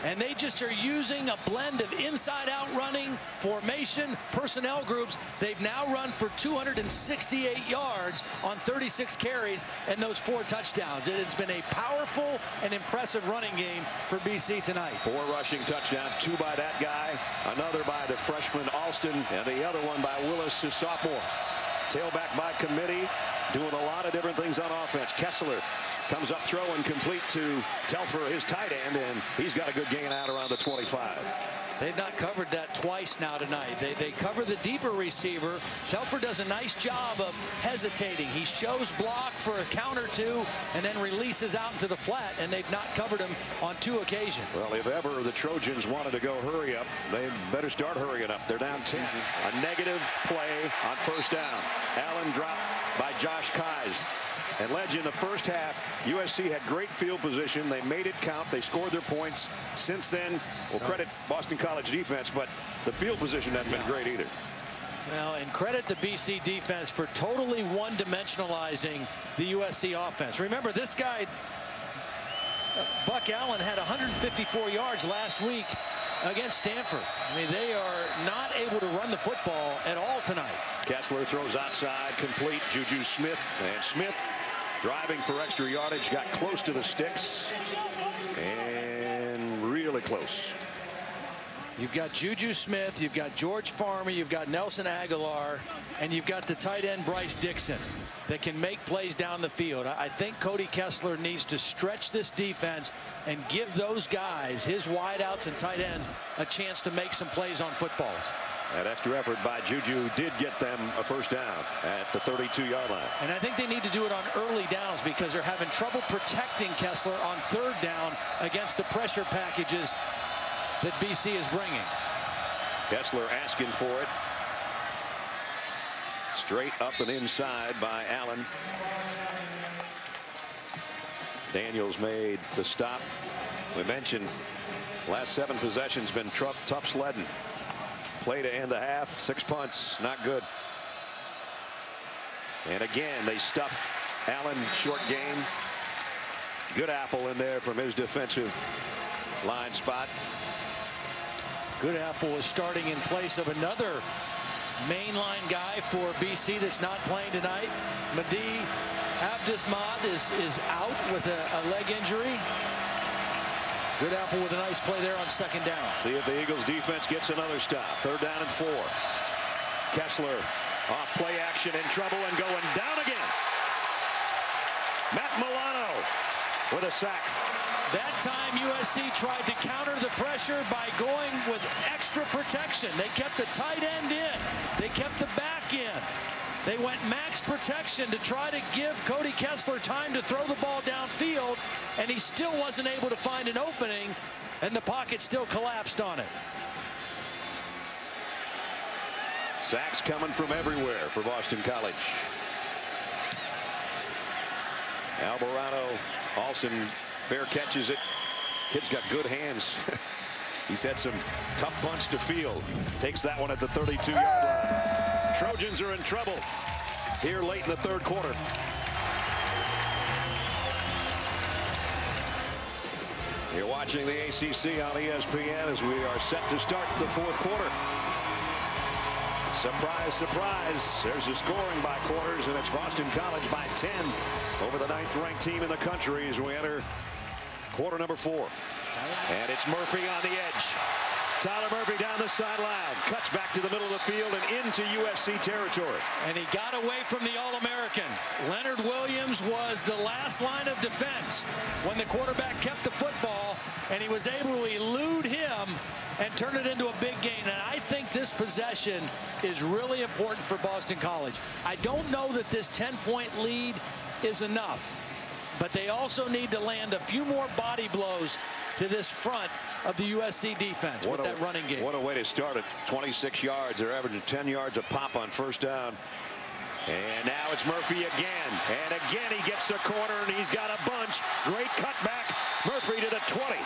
And they just are using a blend of inside-out running, formation, personnel groups. They've now run for 268 yards on 36 carries and those 4 touchdowns. It has been a powerful and impressive running game for BC tonight. 4 rushing touchdowns, 2 by that guy, another by the freshman Alston, and the other one by Willis, his sophomore. Tailback by committee, doing a lot of different things on offense. Kessler comes up throwing complete to Telfer, his tight end, and he's got a good gain out around the 25. They've not covered that twice now tonight. They cover the deeper receiver. Telfer does a nice job of hesitating. He shows block for a count or 2 and then releases out into the flat, and they've not covered him on 2 occasions. Well, if ever the Trojans wanted to go hurry up, they better start hurrying up. They're down 10. A negative play on first down. Allen dropped by Josh Keyes. And Ledge, in the first half, USC had great field position. They made it count. They scored their points. Since then, we'll credit Boston College defense, but the field position hasn't been great either. Well, and credit the BC defense for totally one-dimensionalizing the USC offense. Remember, this guy, Buck Allen, had 154 yards last week against Stanford. I mean, they are not able to run the football at all tonight. Kessler throws outside, complete. Juju Smith, and Smith driving for extra yardage, got close to the sticks, and really close. You've got Juju Smith, you've got George Farmer, you've got Nelson Agholor, and you've got the tight end Bryce Dixon that can make plays down the field. I think Cody Kessler needs to stretch this defense and give those guys, his wideouts and tight ends, a chance to make some plays on footballs. That extra effort by Juju did get them a first down at the 32-yard line. And I think they need to do it on early downs because they're having trouble protecting Kessler on 3rd down against the pressure packages that BC is bringing. Kessler asking for it. Straight up and inside by Allen. Daniels made the stop. We mentioned last 7 possessions been tough sledding. Play to end the half, 6 punts, not good. And again, they stuff Allen, short game. Good apple in there from his defensive line spot. Good apple is starting in place of another mainline guy for BC that's not playing tonight. Mehdi Abdesmad is out with a leg injury. Good apple with a nice play there on 2nd down. See if the Eagles defense gets another stop. 3rd down and 4. Kessler off play action, in trouble and going down again. Matt Milano with a sack. That time USC tried to counter the pressure by going with extra protection. They kept the tight end in. They kept the back in. They went max protection to try to give Cody Kessler time to throw the ball downfield, and he still wasn't able to find an opening, and the pocket still collapsed on it. Sacks coming from everywhere for Boston College. Alvarado, Alston fair catches it. Kid's got good hands. He's had some tough punts to field. Takes that one at the 32-yard line. Trojans are in trouble here late in the 3rd quarter. You're watching the ACC on ESPN as we are set to start the 4th quarter. Surprise, surprise. There's a scoring by quarters, and it's Boston College by 10 over the 9th-ranked team in the country as we enter quarter number 4. And it's Murphy on the edge. Tyler Murphy down the sideline, cuts back to the middle of the field and into USC territory. And he got away from the All-American. Leonard Williams was the last line of defense when the quarterback kept the football, and he was able to elude him and turn it into a big gain. And I think this possession is really important for Boston College. I don't know that this 10-point lead is enough, but they also need to land a few more body blows to this front of the USC defense with that running game. What a way to start it. 26 yards. They're averaging 10 yards a pop on first down. And now it's Murphy again. And again he gets the corner, and he's got a bunch. Great cutback. Murphy to the 20.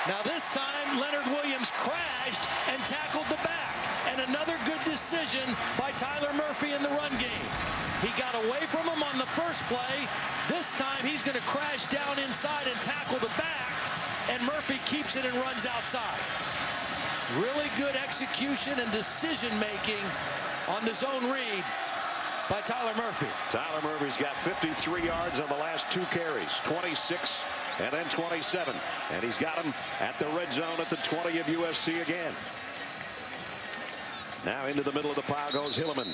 Now this time Leonard Williams crashed and tackled the back. And another good decision by Tyler Murphy in the run game. He got away from him on the first play. This time he's going to crash down inside and tackle the back. and Murphy keeps it and runs outside. Really good execution and decision-making on the zone read by Tyler Murphy. Tyler Murphy's got 53 yards on the last 2 carries, 26 and then 27. And he's got him at the red zone at the 20 of USC again. Now into the middle of the pile goes Hilliman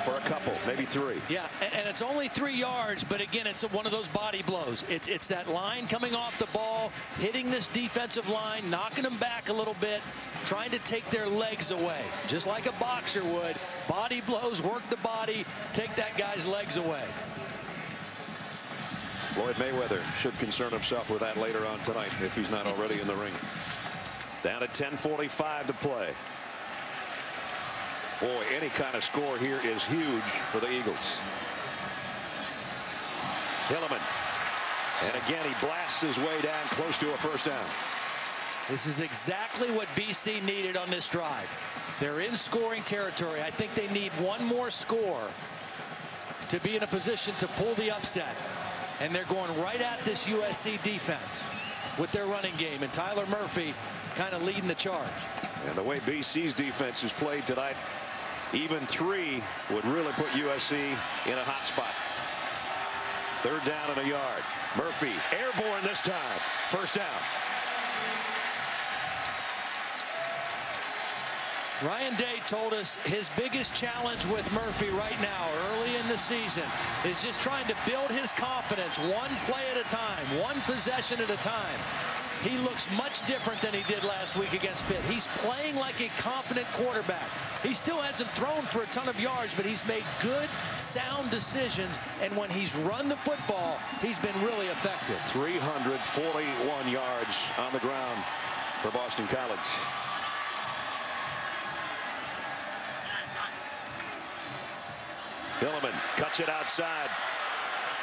for a couple, maybe 3. Yeah, and it's only 3 yards, but again, it's one of those body blows. It's that line coming off the ball, hitting this defensive line, knocking them back a little bit, trying to take their legs away. Just like a boxer would. Body blows, work the body, take that guy's legs away. Floyd Mayweather should concern himself with that later on tonight if he's not already in the ring. Down at 10:45 to play. Boy, any kind of score here is huge for the Eagles. Hilliman. And again, he blasts his way down close to a first down. This is exactly what BC needed on this drive. They're in scoring territory. I think they need one more score to be in a position to pull the upset. And they're going right at this USC defense with their running game. And Tyler Murphy kind of leading the charge. And the way BC's defense is played tonight, even 3 would really put USC in a hot spot. 3rd down and a yard. Murphy airborne this time. First down. Ryan Day told us his biggest challenge with Murphy right now early in the season is just trying to build his confidence one play at a time, one possession at a time. He looks much different than he did last week against Pitt. He's playing like a confident quarterback. He still hasn't thrown for a ton of yards, but he's made good, sound decisions. And when he's run the football, he's been really effective. 341 yards on the ground for Boston College. Hilliman cuts it outside.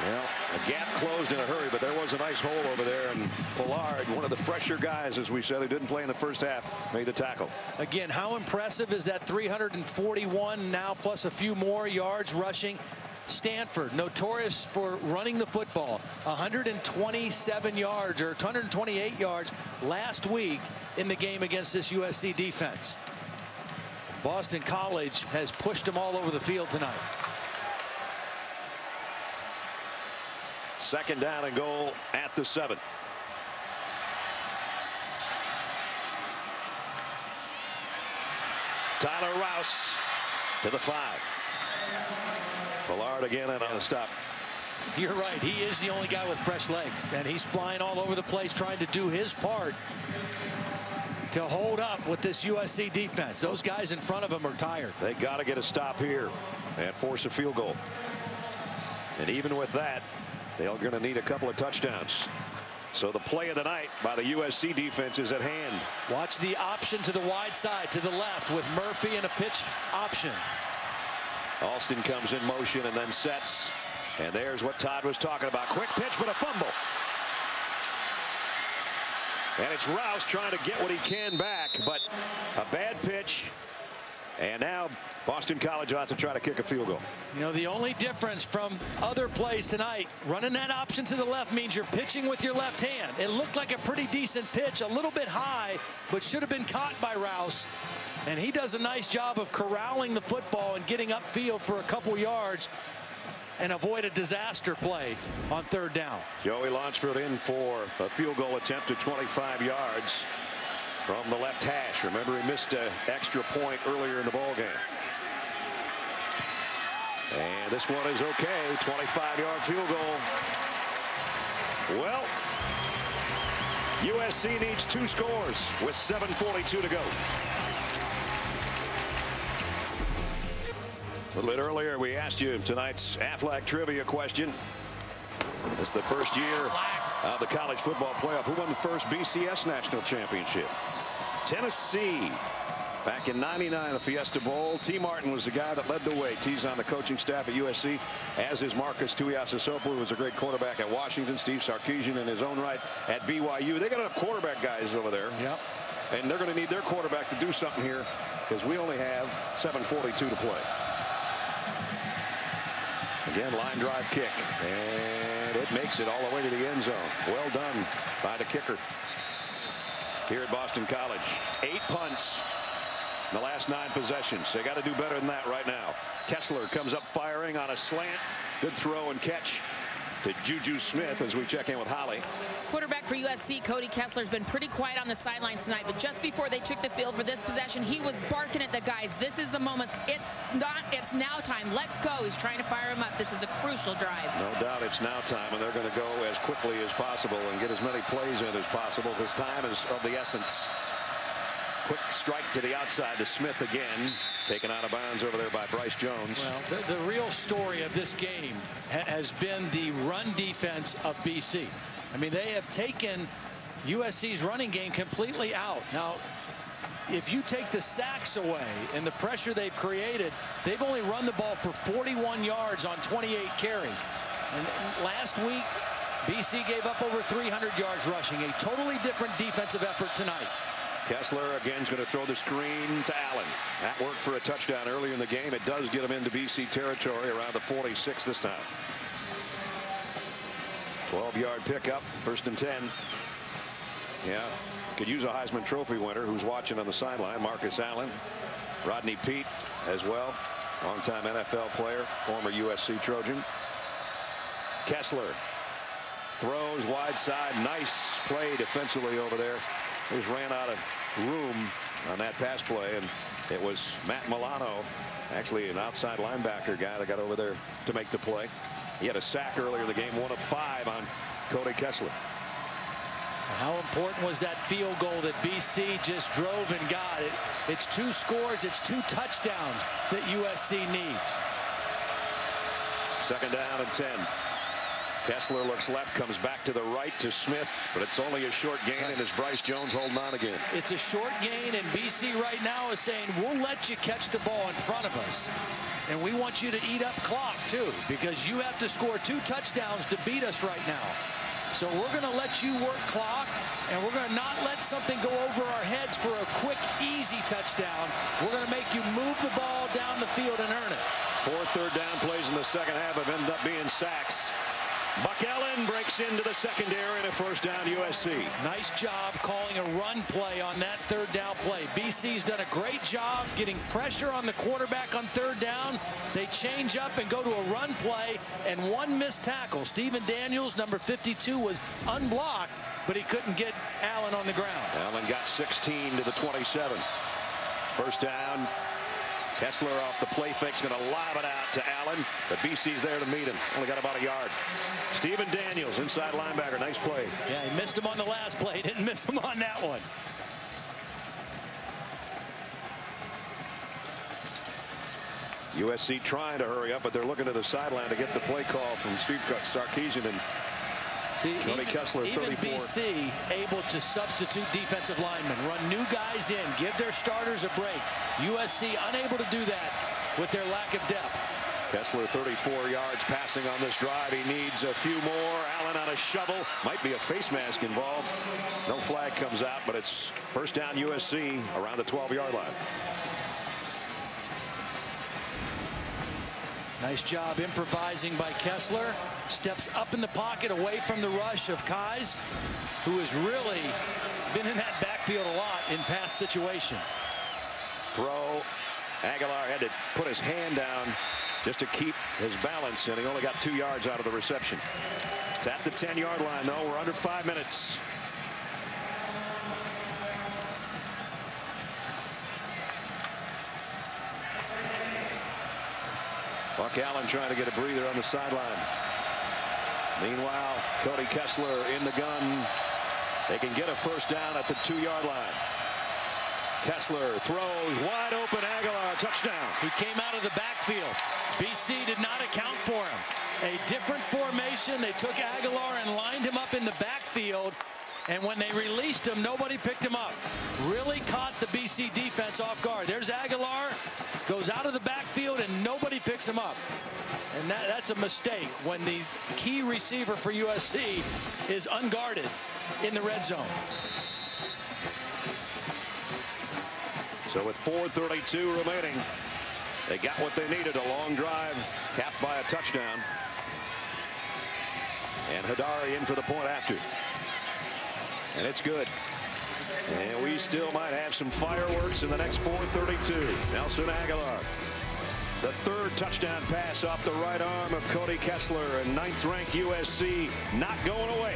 Well, a gap closed in a hurry, but there was a nice hole over there, and Pollard, one of the fresher guys, as we said, who didn't play in the first half, made the tackle. Again, how impressive is that 341 now plus a few more yards rushing? Stanford, notorious for running the football, 127 yards or 128 yards last week in the game against this USC defense. Boston College has pushed them all over the field tonight. 2nd down and goal at the 7. Tyler Rouse to the 5. Pollard again and on a stop. You're right. He is the only guy with fresh legs, and he's flying all over the place trying to do his part to hold up with this USC defense. Those guys in front of him are tired. They got to get a stop here and force a field goal. And even with that, they're going to need a couple of touchdowns. So the play of the night by the USC defense is at hand. Watch the option to the wide side to the left with Murphy and a pitch option. Alston comes in motion and then sets. And there's what Todd was talking about. Quick pitch, but a fumble. And it's Rouse trying to get what he can back, but a bad pitch. And now Boston College will have to try to kick a field goal. You know, the only difference from other plays tonight, running that option to the left means you're pitching with your left hand. It looked like a pretty decent pitch, a little bit high, but should have been caught by Rouse. And he does a nice job of corralling the football and getting upfield for a couple yards and avoid a disaster play on 3rd down. Joey Launchford in for a field goal attempt at 25 yards from the left hash. Remember, he missed an extra point earlier in the ball game. And this one is okay. 25-yard field goal. Well, USC needs 2 scores with 7:42 to go. A little bit earlier, we asked you tonight's Aflac trivia question. It's the first year of the college football playoff. Who won the first BCS national championship? Tennessee. Back in '99, the Fiesta Bowl. T. Martin was the guy that led the way. T's on the coaching staff at USC, as is Marcus Tuiasosopo, who was a great quarterback at Washington. Steve Sarkisian in his own right at BYU. They got enough quarterback guys over there. Yep. And they're going to need their quarterback to do something here, because we only have 7:42 to play. Again, line drive kick, and it makes it all the way to the end zone. Well done by the kicker. here at Boston College. 8 punts in the last 9 possessions. They got to do better than that right now. Kessler comes up firing on a slant. Good throw and catch to Juju Smith as we check in with Holly. Quarterback for USC, Cody Kessler, has been pretty quiet on the sidelines tonight, but just before they took the field for this possession, he was barking at the guys. This is the moment. It's now time. Let's go. He's trying to fire him up. This is a crucial drive. No doubt it's now time, and they're going to go as quickly as possible and get as many plays in as possible because time is of the essence. Quick strike to the outside to Smith again. Taken out of bounds over there by Bryce Jones. Well, the real story of this game has been the run defense of BC. I mean, they have taken USC's running game completely out. Now, if you take the sacks away and the pressure they've created, they've only run the ball for 41 yards on 28 carries. And last week, BC gave up over 300 yards rushing. A totally different defensive effort tonight. Kessler again is going to throw the screen to Allen. That worked for a touchdown earlier in the game. It does get him into BC territory around the 46 this time. 12-yard pickup, 1st and 10. Yeah, could use a Heisman Trophy winner who's watching on the sideline. Marcus Allen, Rodney Peete as well, longtime NFL player, former USC Trojan. Kessler throws wide side. Nice play defensively over there. Just ran out of room on that pass play, and it was Matt Milano, actually an outside linebacker guy that got over there to make the play. He had a sack earlier in the game, 1 of 5 on Cody Kessler. How important was that field goal that BC just drove and got? It's 2 scores, it's 2 touchdowns that USC needs. 2nd down and 10. Kessler looks left, comes back to the right to Smith, but it's only a short gain, and as Bryce Jones holding on again. It's a short gain, and BC right now is saying, we'll let you catch the ball in front of us, and we want you to eat up clock, too, because you have to score 2 touchdowns to beat us right now. So we're going to let you work clock, and we're going to not let something go over our heads for a quick, easy touchdown. We're going to make you move the ball down the field and earn it. 4 third-down plays in the second half have ended up being sacks. Buck Allen breaks into the secondary and a 1st down USC. Nice job calling a run play on that 3rd down play. BC's done a great job getting pressure on the quarterback on 3rd down. They change up and go to a run play, and 1 missed tackle. Stephen Daniels, number 52, was unblocked, but he couldn't get Allen on the ground. Allen got 16 to the 27. 1st down. Kessler off the play fake's going to lob it out to Allen, but BC's there to meet him. Only got about a yard. Stephen Daniels, inside linebacker. Nice play. Yeah, he missed him on the last play. Didn't miss him on that one. USC trying to hurry up, but they're looking to the sideline to get the play call from Steve Sarkisian and Cody Kessler, 34. Even BC able to substitute defensive linemen, run new guys in, give their starters a break. USC unable to do that with their lack of depth. Kessler 34 yards passing on this drive. He needs a few more. Allen on a shovel. Might be a face mask involved. No flag comes out, but it's 1st down USC around the 12-yard line. Nice job improvising by Kessler. Steps up in the pocket away from the rush of Kais, who has really been in that backfield a lot in past situations. Throw. Agholor had to put his hand down just to keep his balance, and he only got 2 yards out of the reception. It's at the 10-yard line, though. We're under 5 minutes. Buck Allen trying to get a breather on the sideline. Meanwhile, Cody Kessler in the gun. They can get a 1st down at the 2-yard line. Kessler throws wide open. Agholor, touchdown. He came out of the backfield. BC did not account for him. A different formation. They took Agholor and lined him up in the backfield. And when they released him, nobody picked him up. Really caught the BC defense off guard. There's Agholor, goes out of the backfield, and nobody picks him up. And that's a mistake when the key receiver for USC is unguarded in the red zone. So with 4:32 remaining, they got what they needed. A long drive capped by a touchdown. And Hidari in for the point after. And it's good. And we still might have some fireworks in the next 4:32. Nelson Agholor. The third touchdown pass off the right arm of Cody Kessler, and 9th-ranked USC not going away.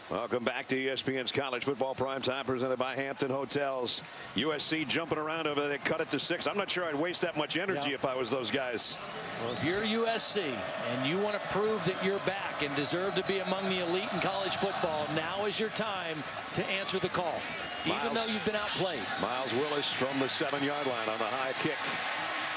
Welcome back to ESPN's College Football Primetime, presented by Hampton Hotels. USC jumping around over there. They cut it to 6. I'm not sure I'd waste that much energy if I was those guys. Well, if you're USC and you want to prove that you're back and deserve to be among the elite in college football, now is your time to answer the call, even though you've been outplayed. Miles Willis from the 7-yard line on the high kick.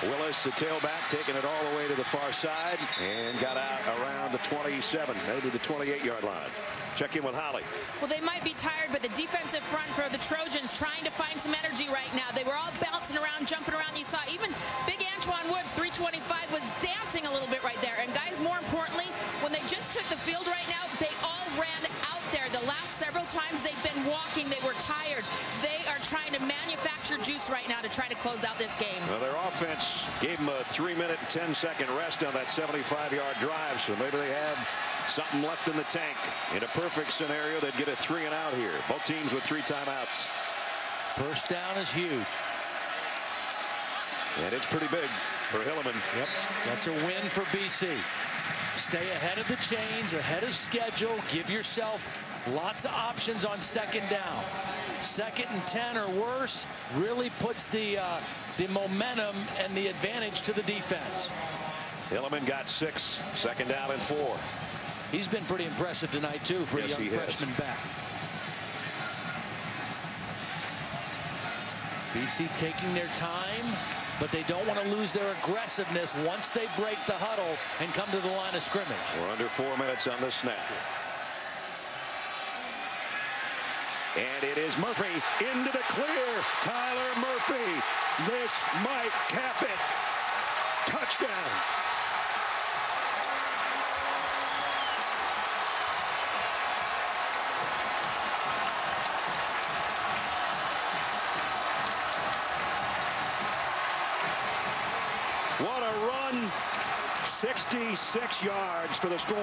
Willis, the tailback, taking it all the way to the far side and got out around the 27, maybe the 28-yard line. Check in with Holly. Well, they might be tired, but the defensive front for the Trojans trying to find some energy right now. They were all bouncing around, jumping around. You saw even big Antoine Woods, 325, was dancing a little bit right there. And guys, more importantly, when they just took the field right now, they all ran out there. The last several times they've been walking, they were tired. They are trying to manufacture juice right now to try to close out this game. Well, their offense gave them a 3-minute and 10-second rest on that 75-yard drive, so maybe they had something left in the tank. In a perfect scenario, they'd get a 3-and-out here. Both teams with 3 timeouts. First down is huge. And it's pretty big for Hilliman. Yep, that's a win for BC. Stay ahead of the chains, ahead of schedule. Give yourself lots of options on 2nd down. 2nd and 10 or worse really puts the momentum and the advantage to the defense. Hilliman got 6, 2nd down and 4. He's been pretty impressive tonight, too, for a young freshman back. BC taking their time, but they don't want to lose their aggressiveness once they break the huddle and come to the line of scrimmage. We're under 4 minutes on this snap. And it is Murphy into the clear. Tyler Murphy. This might cap it. Touchdown. What a run. 66 yards for the score.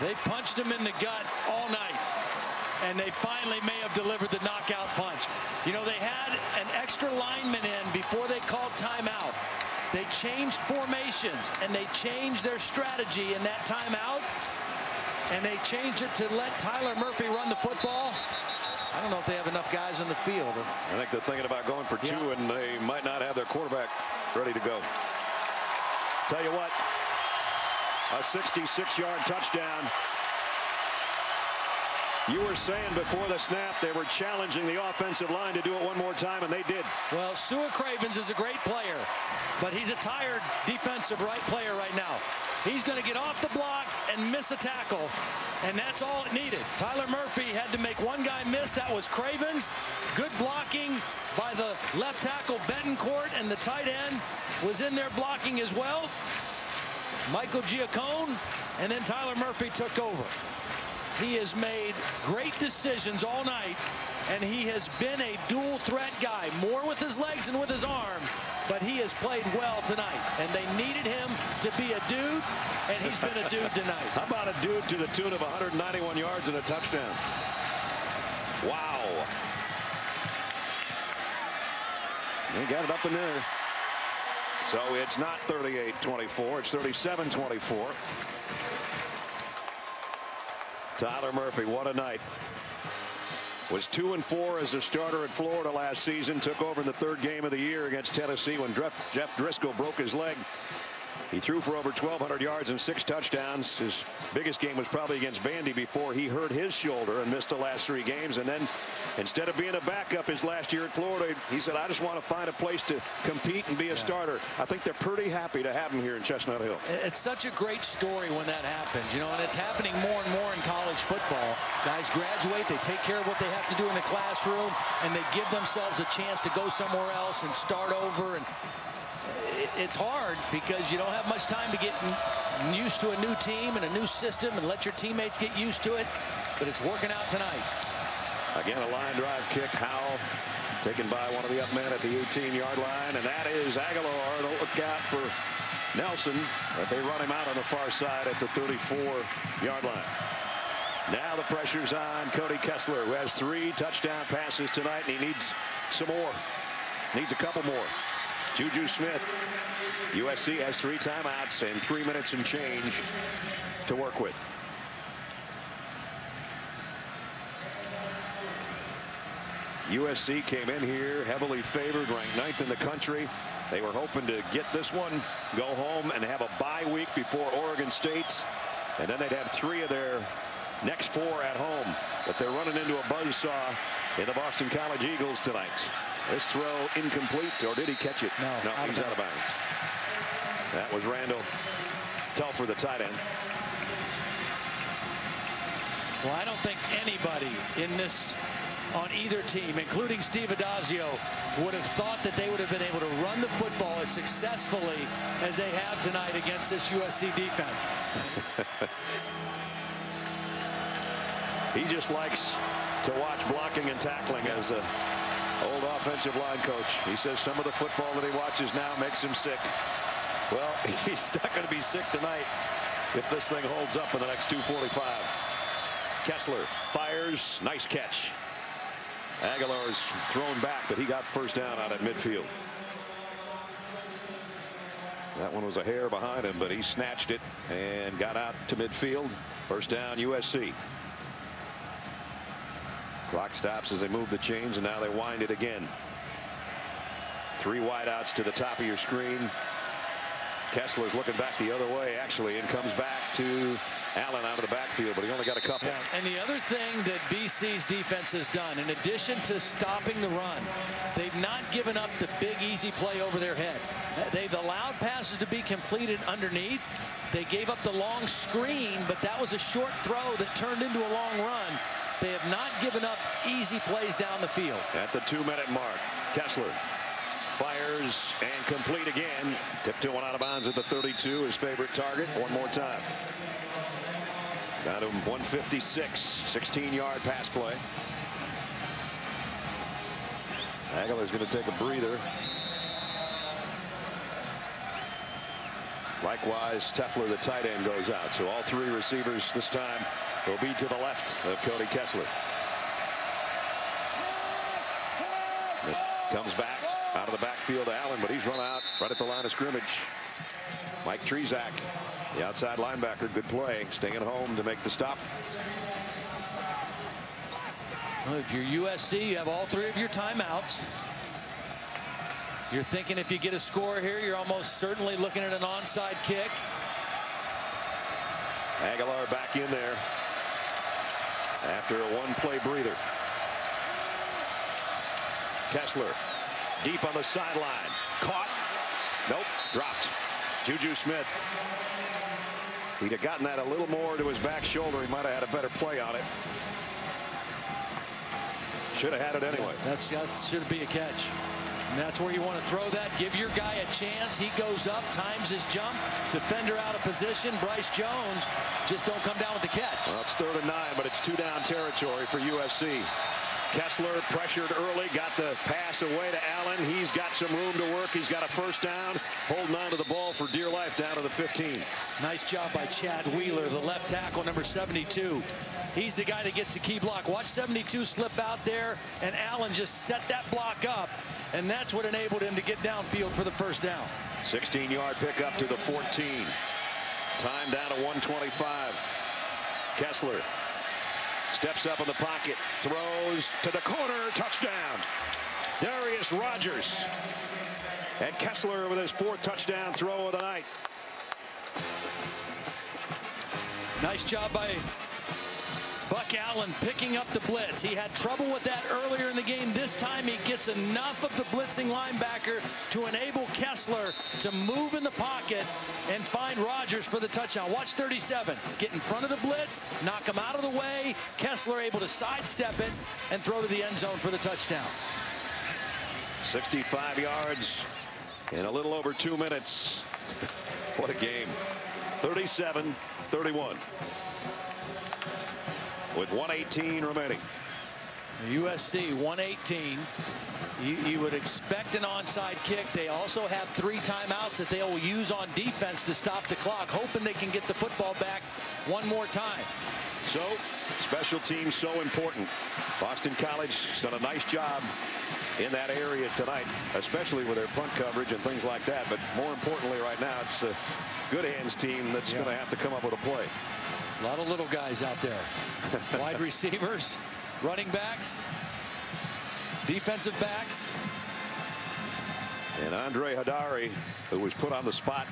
They punched him in the gut all night, and they finally may have delivered the knockout punch. You know, they had an extra lineman in before they called timeout. They changed formations, and they changed their strategy in that timeout, and they changed it to let Tyler Murphy run the football. I don't know if they have enough guys on the field. I think they're thinking about going for 2, and they might not have their quarterback ready to go. Tell you what, a 66-yard touchdown. You were saying before the snap they were challenging the offensive line to do it one more time, and they did. Well, Sua Cravens is a great player, but he's a tired defensive player right now. He's going to get off the block and miss a tackle, and that's all it needed. Tyler Murphy had to make one guy miss. That was Cravens. Good blocking by the left tackle, Betancourt, and the tight end was in there blocking as well. Michael Giacone, and then Tyler Murphy took over. He has made great decisions all night, and he has been a dual threat guy, more with his legs than with his arm, but he has played well tonight, and they needed him to be a dude, and he's been a dude tonight. How about a dude to the tune of 191 yards and a touchdown? Wow. He got it up in there. So it's not 38-24, it's 37-24. Tyler Murphy, what a night. Was 2-4 as a starter at Florida last season. Took over in the 3rd game of the year against Tennessee when Jeff Driscoll broke his leg. He threw for over 1,200 yards and 6 touchdowns. His biggest game was probably against Vandy before he hurt his shoulder and missed the last 3 games. And then instead of being a backup his last year at Florida, he said, I just want to find a place to compete and be a starter. I think they're pretty happy to have him here in Chestnut Hill. It's such a great story when that happens, you know, and it's happening more and more in college football. Guys graduate, they take care of what they have to do in the classroom, and they give themselves a chance to go somewhere else and start over. And it's hard because you don't have much time to get used to a new team and a new system and let your teammates get used to it, but it's working out tonight. Again, a line drive kick. Howell taken by one of the up men at the 18-yard line, and that is Agholor. Don't look out for Nelson, but they run him out on the far side at the 34-yard line. Now the pressure's on Cody Kessler, who has 3 touchdown passes tonight, and he needs some more. Needs a couple more. Juju Smith. USC has 3 timeouts and 3 minutes and change to work with. USC came in here heavily favored, ranked 9th in the country. They were hoping to get this one, go home, and have a bye week before Oregon State. And then they'd have 3 of their next 4 at home. But they're running into a buzzsaw in the Boston College Eagles tonight. This throw incomplete, or did he catch it? No, he's out of bounds. That was Randall Telfer, the tight end. Well, I don't think anybody in this, on either team, including Steve Adazio, would have thought that they would have been able to run the football as successfully as they have tonight against this USC defense. He just likes to watch blocking and tackling as a old offensive line coach. He says some of the football that he watches now makes him sick. Well, he's not going to be sick tonight if this thing holds up in the next 2:45. Kessler fires. Nice catch. Agholor's thrown back, but he got first down out at midfield. That one was a hair behind him, but he snatched it and got out to midfield. First down, USC. Clock stops as they move the chains, and now they wind it again. 3 wideouts to the top of your screen. Kessler's looking back the other way, actually, and comes back to Allen out of the backfield, but he only got a couple. Yeah. And the other thing that BC's defense has done, in addition to stopping the run, they've not given up the big, easy play over their head. They've allowed passes to be completed underneath. They gave up the long screen, but that was a short throw that turned into a long run. They have not given up easy plays down the field. At the 2-minute mark, Kessler fires and complete again. Tipped to one out of bounds at the 32, his favorite target. One more time. Got him 156, 16-yard pass play. Agholor's going to take a breather. Likewise, Tefler, the tight end, goes out. So all 3 receivers this time will be to the left of Cody Kessler. This comes back out of the backfield to Allen, but he's run out right at the line of scrimmage. Mike Trezak, the outside linebacker, good play, staying home to make the stop. Well, if you're USC, you have all 3 of your timeouts. You're thinking if you get a score here, you're almost certainly looking at an onside kick. Agholor back in there after a 1-play breather. Kessler deep on the sideline. Caught. Nope. Dropped. Juju Smith. If he'd have gotten that a little more to his back shoulder, he might have had a better play on it. Should have had it anyway. That should be a catch. And that's where you want to throw that. Give your guy a chance. He goes up, times his jump. Defender out of position. Bryce Jones just don't come down with the catch. Well, it's 3rd and 9, but it's 2-down territory for USC. Kessler pressured early, got the pass away to Allen. He's got some room to work. He's got a first down, holding on to the ball for dear life down to the 15. Nice job by Chad Wheeler, the left tackle, number 72. He's the guy that gets the key block. Watch 72 slip out there, and Allen just set that block up, and that's what enabled him to get downfield for the first down. 16-yard pickup to the 14. Time down to 1:25. Kessler steps up in the pocket, throws to the corner, touchdown. Darius Rogers. And Kessler with his 4th touchdown throw of the night. Nice job by Buck Allen picking up the blitz. He had trouble with that earlier in the game. This time he gets enough of the blitzing linebacker to enable Kessler to move in the pocket and find Rogers for the touchdown. Watch 37. Get in front of the blitz, knock him out of the way. Kessler able to sidestep it and throw to the end zone for the touchdown. 65 yards in a little over 2 minutes. What a game. 37-31. With 1:18 remaining. USC 118. You would expect an onside kick. They also have 3 timeouts that they'll use on defense to stop the clock, hoping they can get the football back one more time. So, special teams so important. Boston College has done a nice job in that area tonight, especially with their punt coverage and things like that. But more importantly right now, it's a good hands team that's going to have to come up with a play. A lot of little guys out there. Wide receivers, running backs, defensive backs. And Andre Hadari, who was put on the spot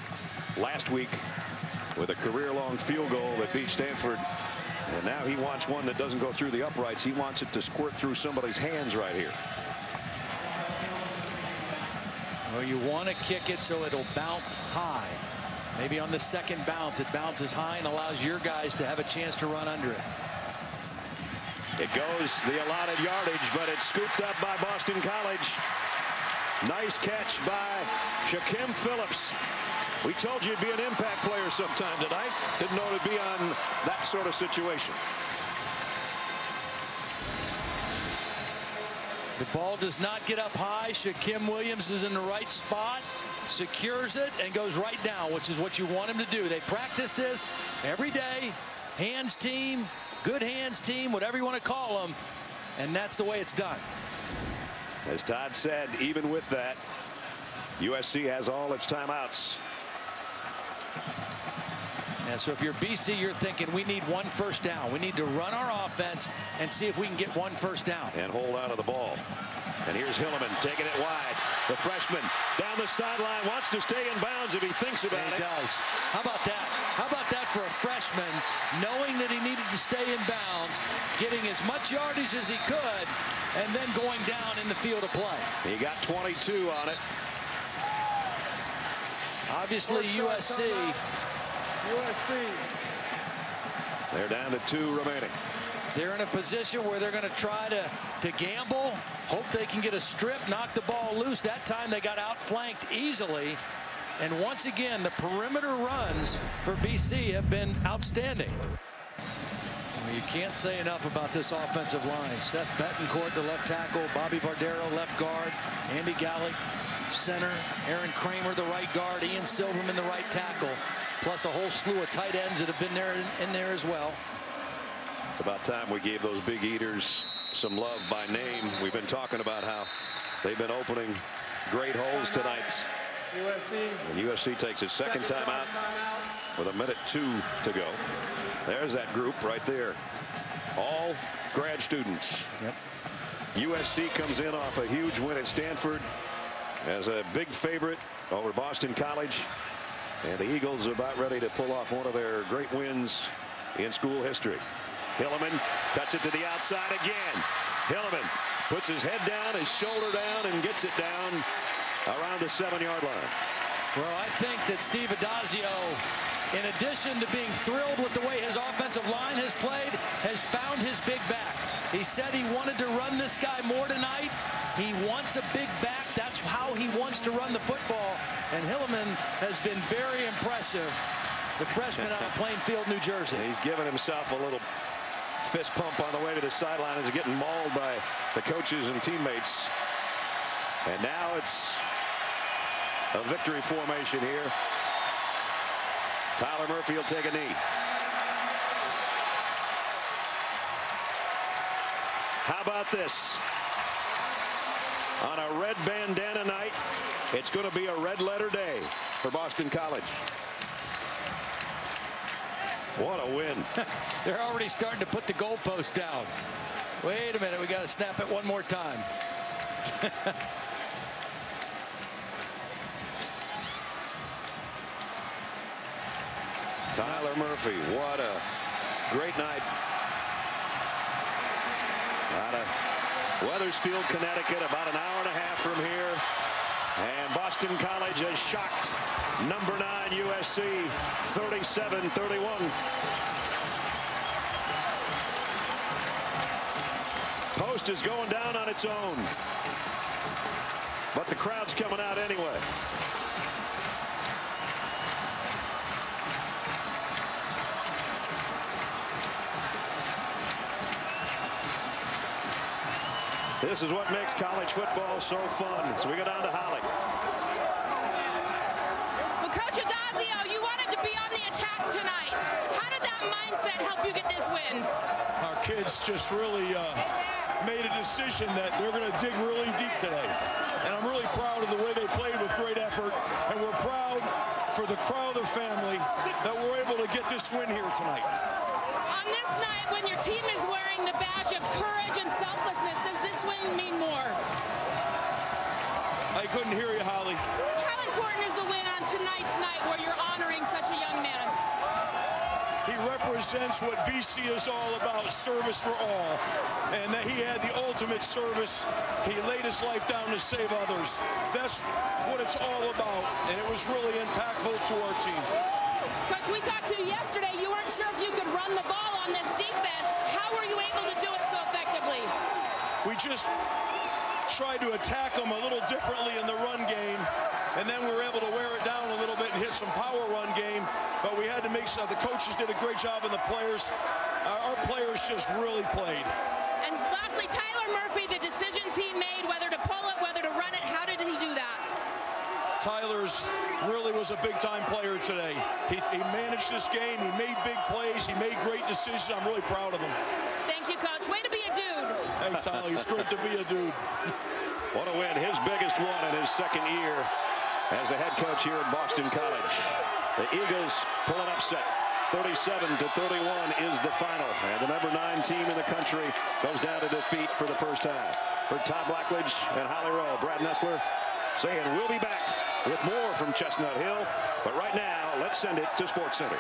last week with a career-long field goal that beat Stanford. And now he wants one that doesn't go through the uprights. He wants it to squirt through somebody's hands right here. Well, you want to kick it so it'll bounce high. Maybe on the second bounce, it bounces high and allows your guys to have a chance to run under it. It goes the allotted yardage, but it's scooped up by Boston College. Nice catch by Shaquem Phillips. We told you he'd be an impact player sometime tonight. Didn't know it'd be on that sort of situation. The ball does not get up high. Shaquem Williams is in the right spot, secures it, and goes right down, which is what you want him to do. They practice this every day. Hands team, good hands team, whatever you want to call them, and that's the way it's done. As Todd said, even with that, USC has all its timeouts. And so if you're BC, you're thinking we need 1 first down. We need to run our offense and see if we can get 1 first down. And hold on to the ball. And here's Hilliman taking it wide. The freshman down the sideline wants to stay in bounds if he thinks about it. He does. How about that? How about that for a freshman, knowing that he needed to stay in bounds, getting as much yardage as he could, and then going down in the field of play. He got 22 on it. Obviously, USC. They're down to 2 remaining. They're in a position where they're going to try to gamble, hope they can get a strip, knock the ball loose. That time they got outflanked easily. And once again, the perimeter runs for BC have been outstanding. Well, you can't say enough about this offensive line. Seth Betancourt, the left tackle, Bobby Vardero, left guard, Andy Gallick, center, Aaron Kramer, the right guard, Ian Silverman, the right tackle, plus a whole slew of tight ends that have been there in there as well. It's about time we gave those big eaters some love by name. We've been talking about how they've been opening great holes tonight. And USC takes its second time out with 1:02 to go. There's that group right there. All grad students. Yep. USC comes in off a huge win at Stanford as a big favorite over Boston College. And the Eagles are about ready to pull off one of their great wins in school history. Hilliman cuts it to the outside again. Hilliman puts his head down, his shoulder down, and gets it down around the 7-yard line. Well, I think that Steve Adazio, in addition to being thrilled with the way his offensive line has played, has found his big back. He said he wanted to run this guy more tonight. He wants a big back. That's how he wants to run the football. And Hilliman has been very impressive. The freshman out of Plainfield, New Jersey. He's given himself a little fist pump on the way to the sideline as he's getting mauled by the coaches and teammates. And now it's a victory formation here. Tyler Murphy will take a knee. How about this? On a red bandana night, it's going to be a red letter day for Boston College. What a win. They're already starting to put the goalpost down. Wait a minute, we got to snap it one more time. Tyler Murphy, what a great night. Out of Wethersfield, Connecticut, about an hour and a half from here. And Boston College has shocked number 9 USC 37-31. Post is going down on its own, but the crowd's coming out anyway. This is what makes college football so fun. So we go down to Holly. Well, Coach Adazio, you wanted to be on the attack tonight. How did that mindset help you get this win? Our kids just really made a decision that they're going to dig really deep today. And I'm really proud of the way they played with great effort. And we're proud for the Crowther family that we're able to get this win here tonight. On this night, when your team is wearing the badge of courage and selflessness, does this win mean more? I couldn't hear you, Holly. How important is the win on tonight's night where you're honoring such a young man? He represents what BC is all about, service for all. And that he had the ultimate service. He laid his life down to save others. That's what it's all about. And it was really impactful to our team. Coach, we talked to you yesterday. You weren't sure if you could run the ball on this defense. How were you able to do it so effectively? We just tried to attack them a little differently in the run game. And then we were able to wear it down a little bit and hit some power run game. But we had to make sure the coaches did a great job, and the players, our players just really played. And lastly, Tyler Murphy, the decisions he made, whether to pull it, whether to run it, how did he do that? Tyler's really was a big-time player today. He managed this game. He made big plays. He made great decisions. I'm really proud of him. Thank you, Coach. Way to be a dude. Thanks, Holly. It's great to be a dude. What a win. His biggest one in his second year as a head coach here at Boston College. The Eagles pull an upset. 37-31 is the final. And the number 9 team in the country goes down to defeat for the first time. For Todd Blackledge and Holly Rowe, Brad Nessler saying we'll be back with more from Chestnut Hill. But right now, let's send it to SportsCenter.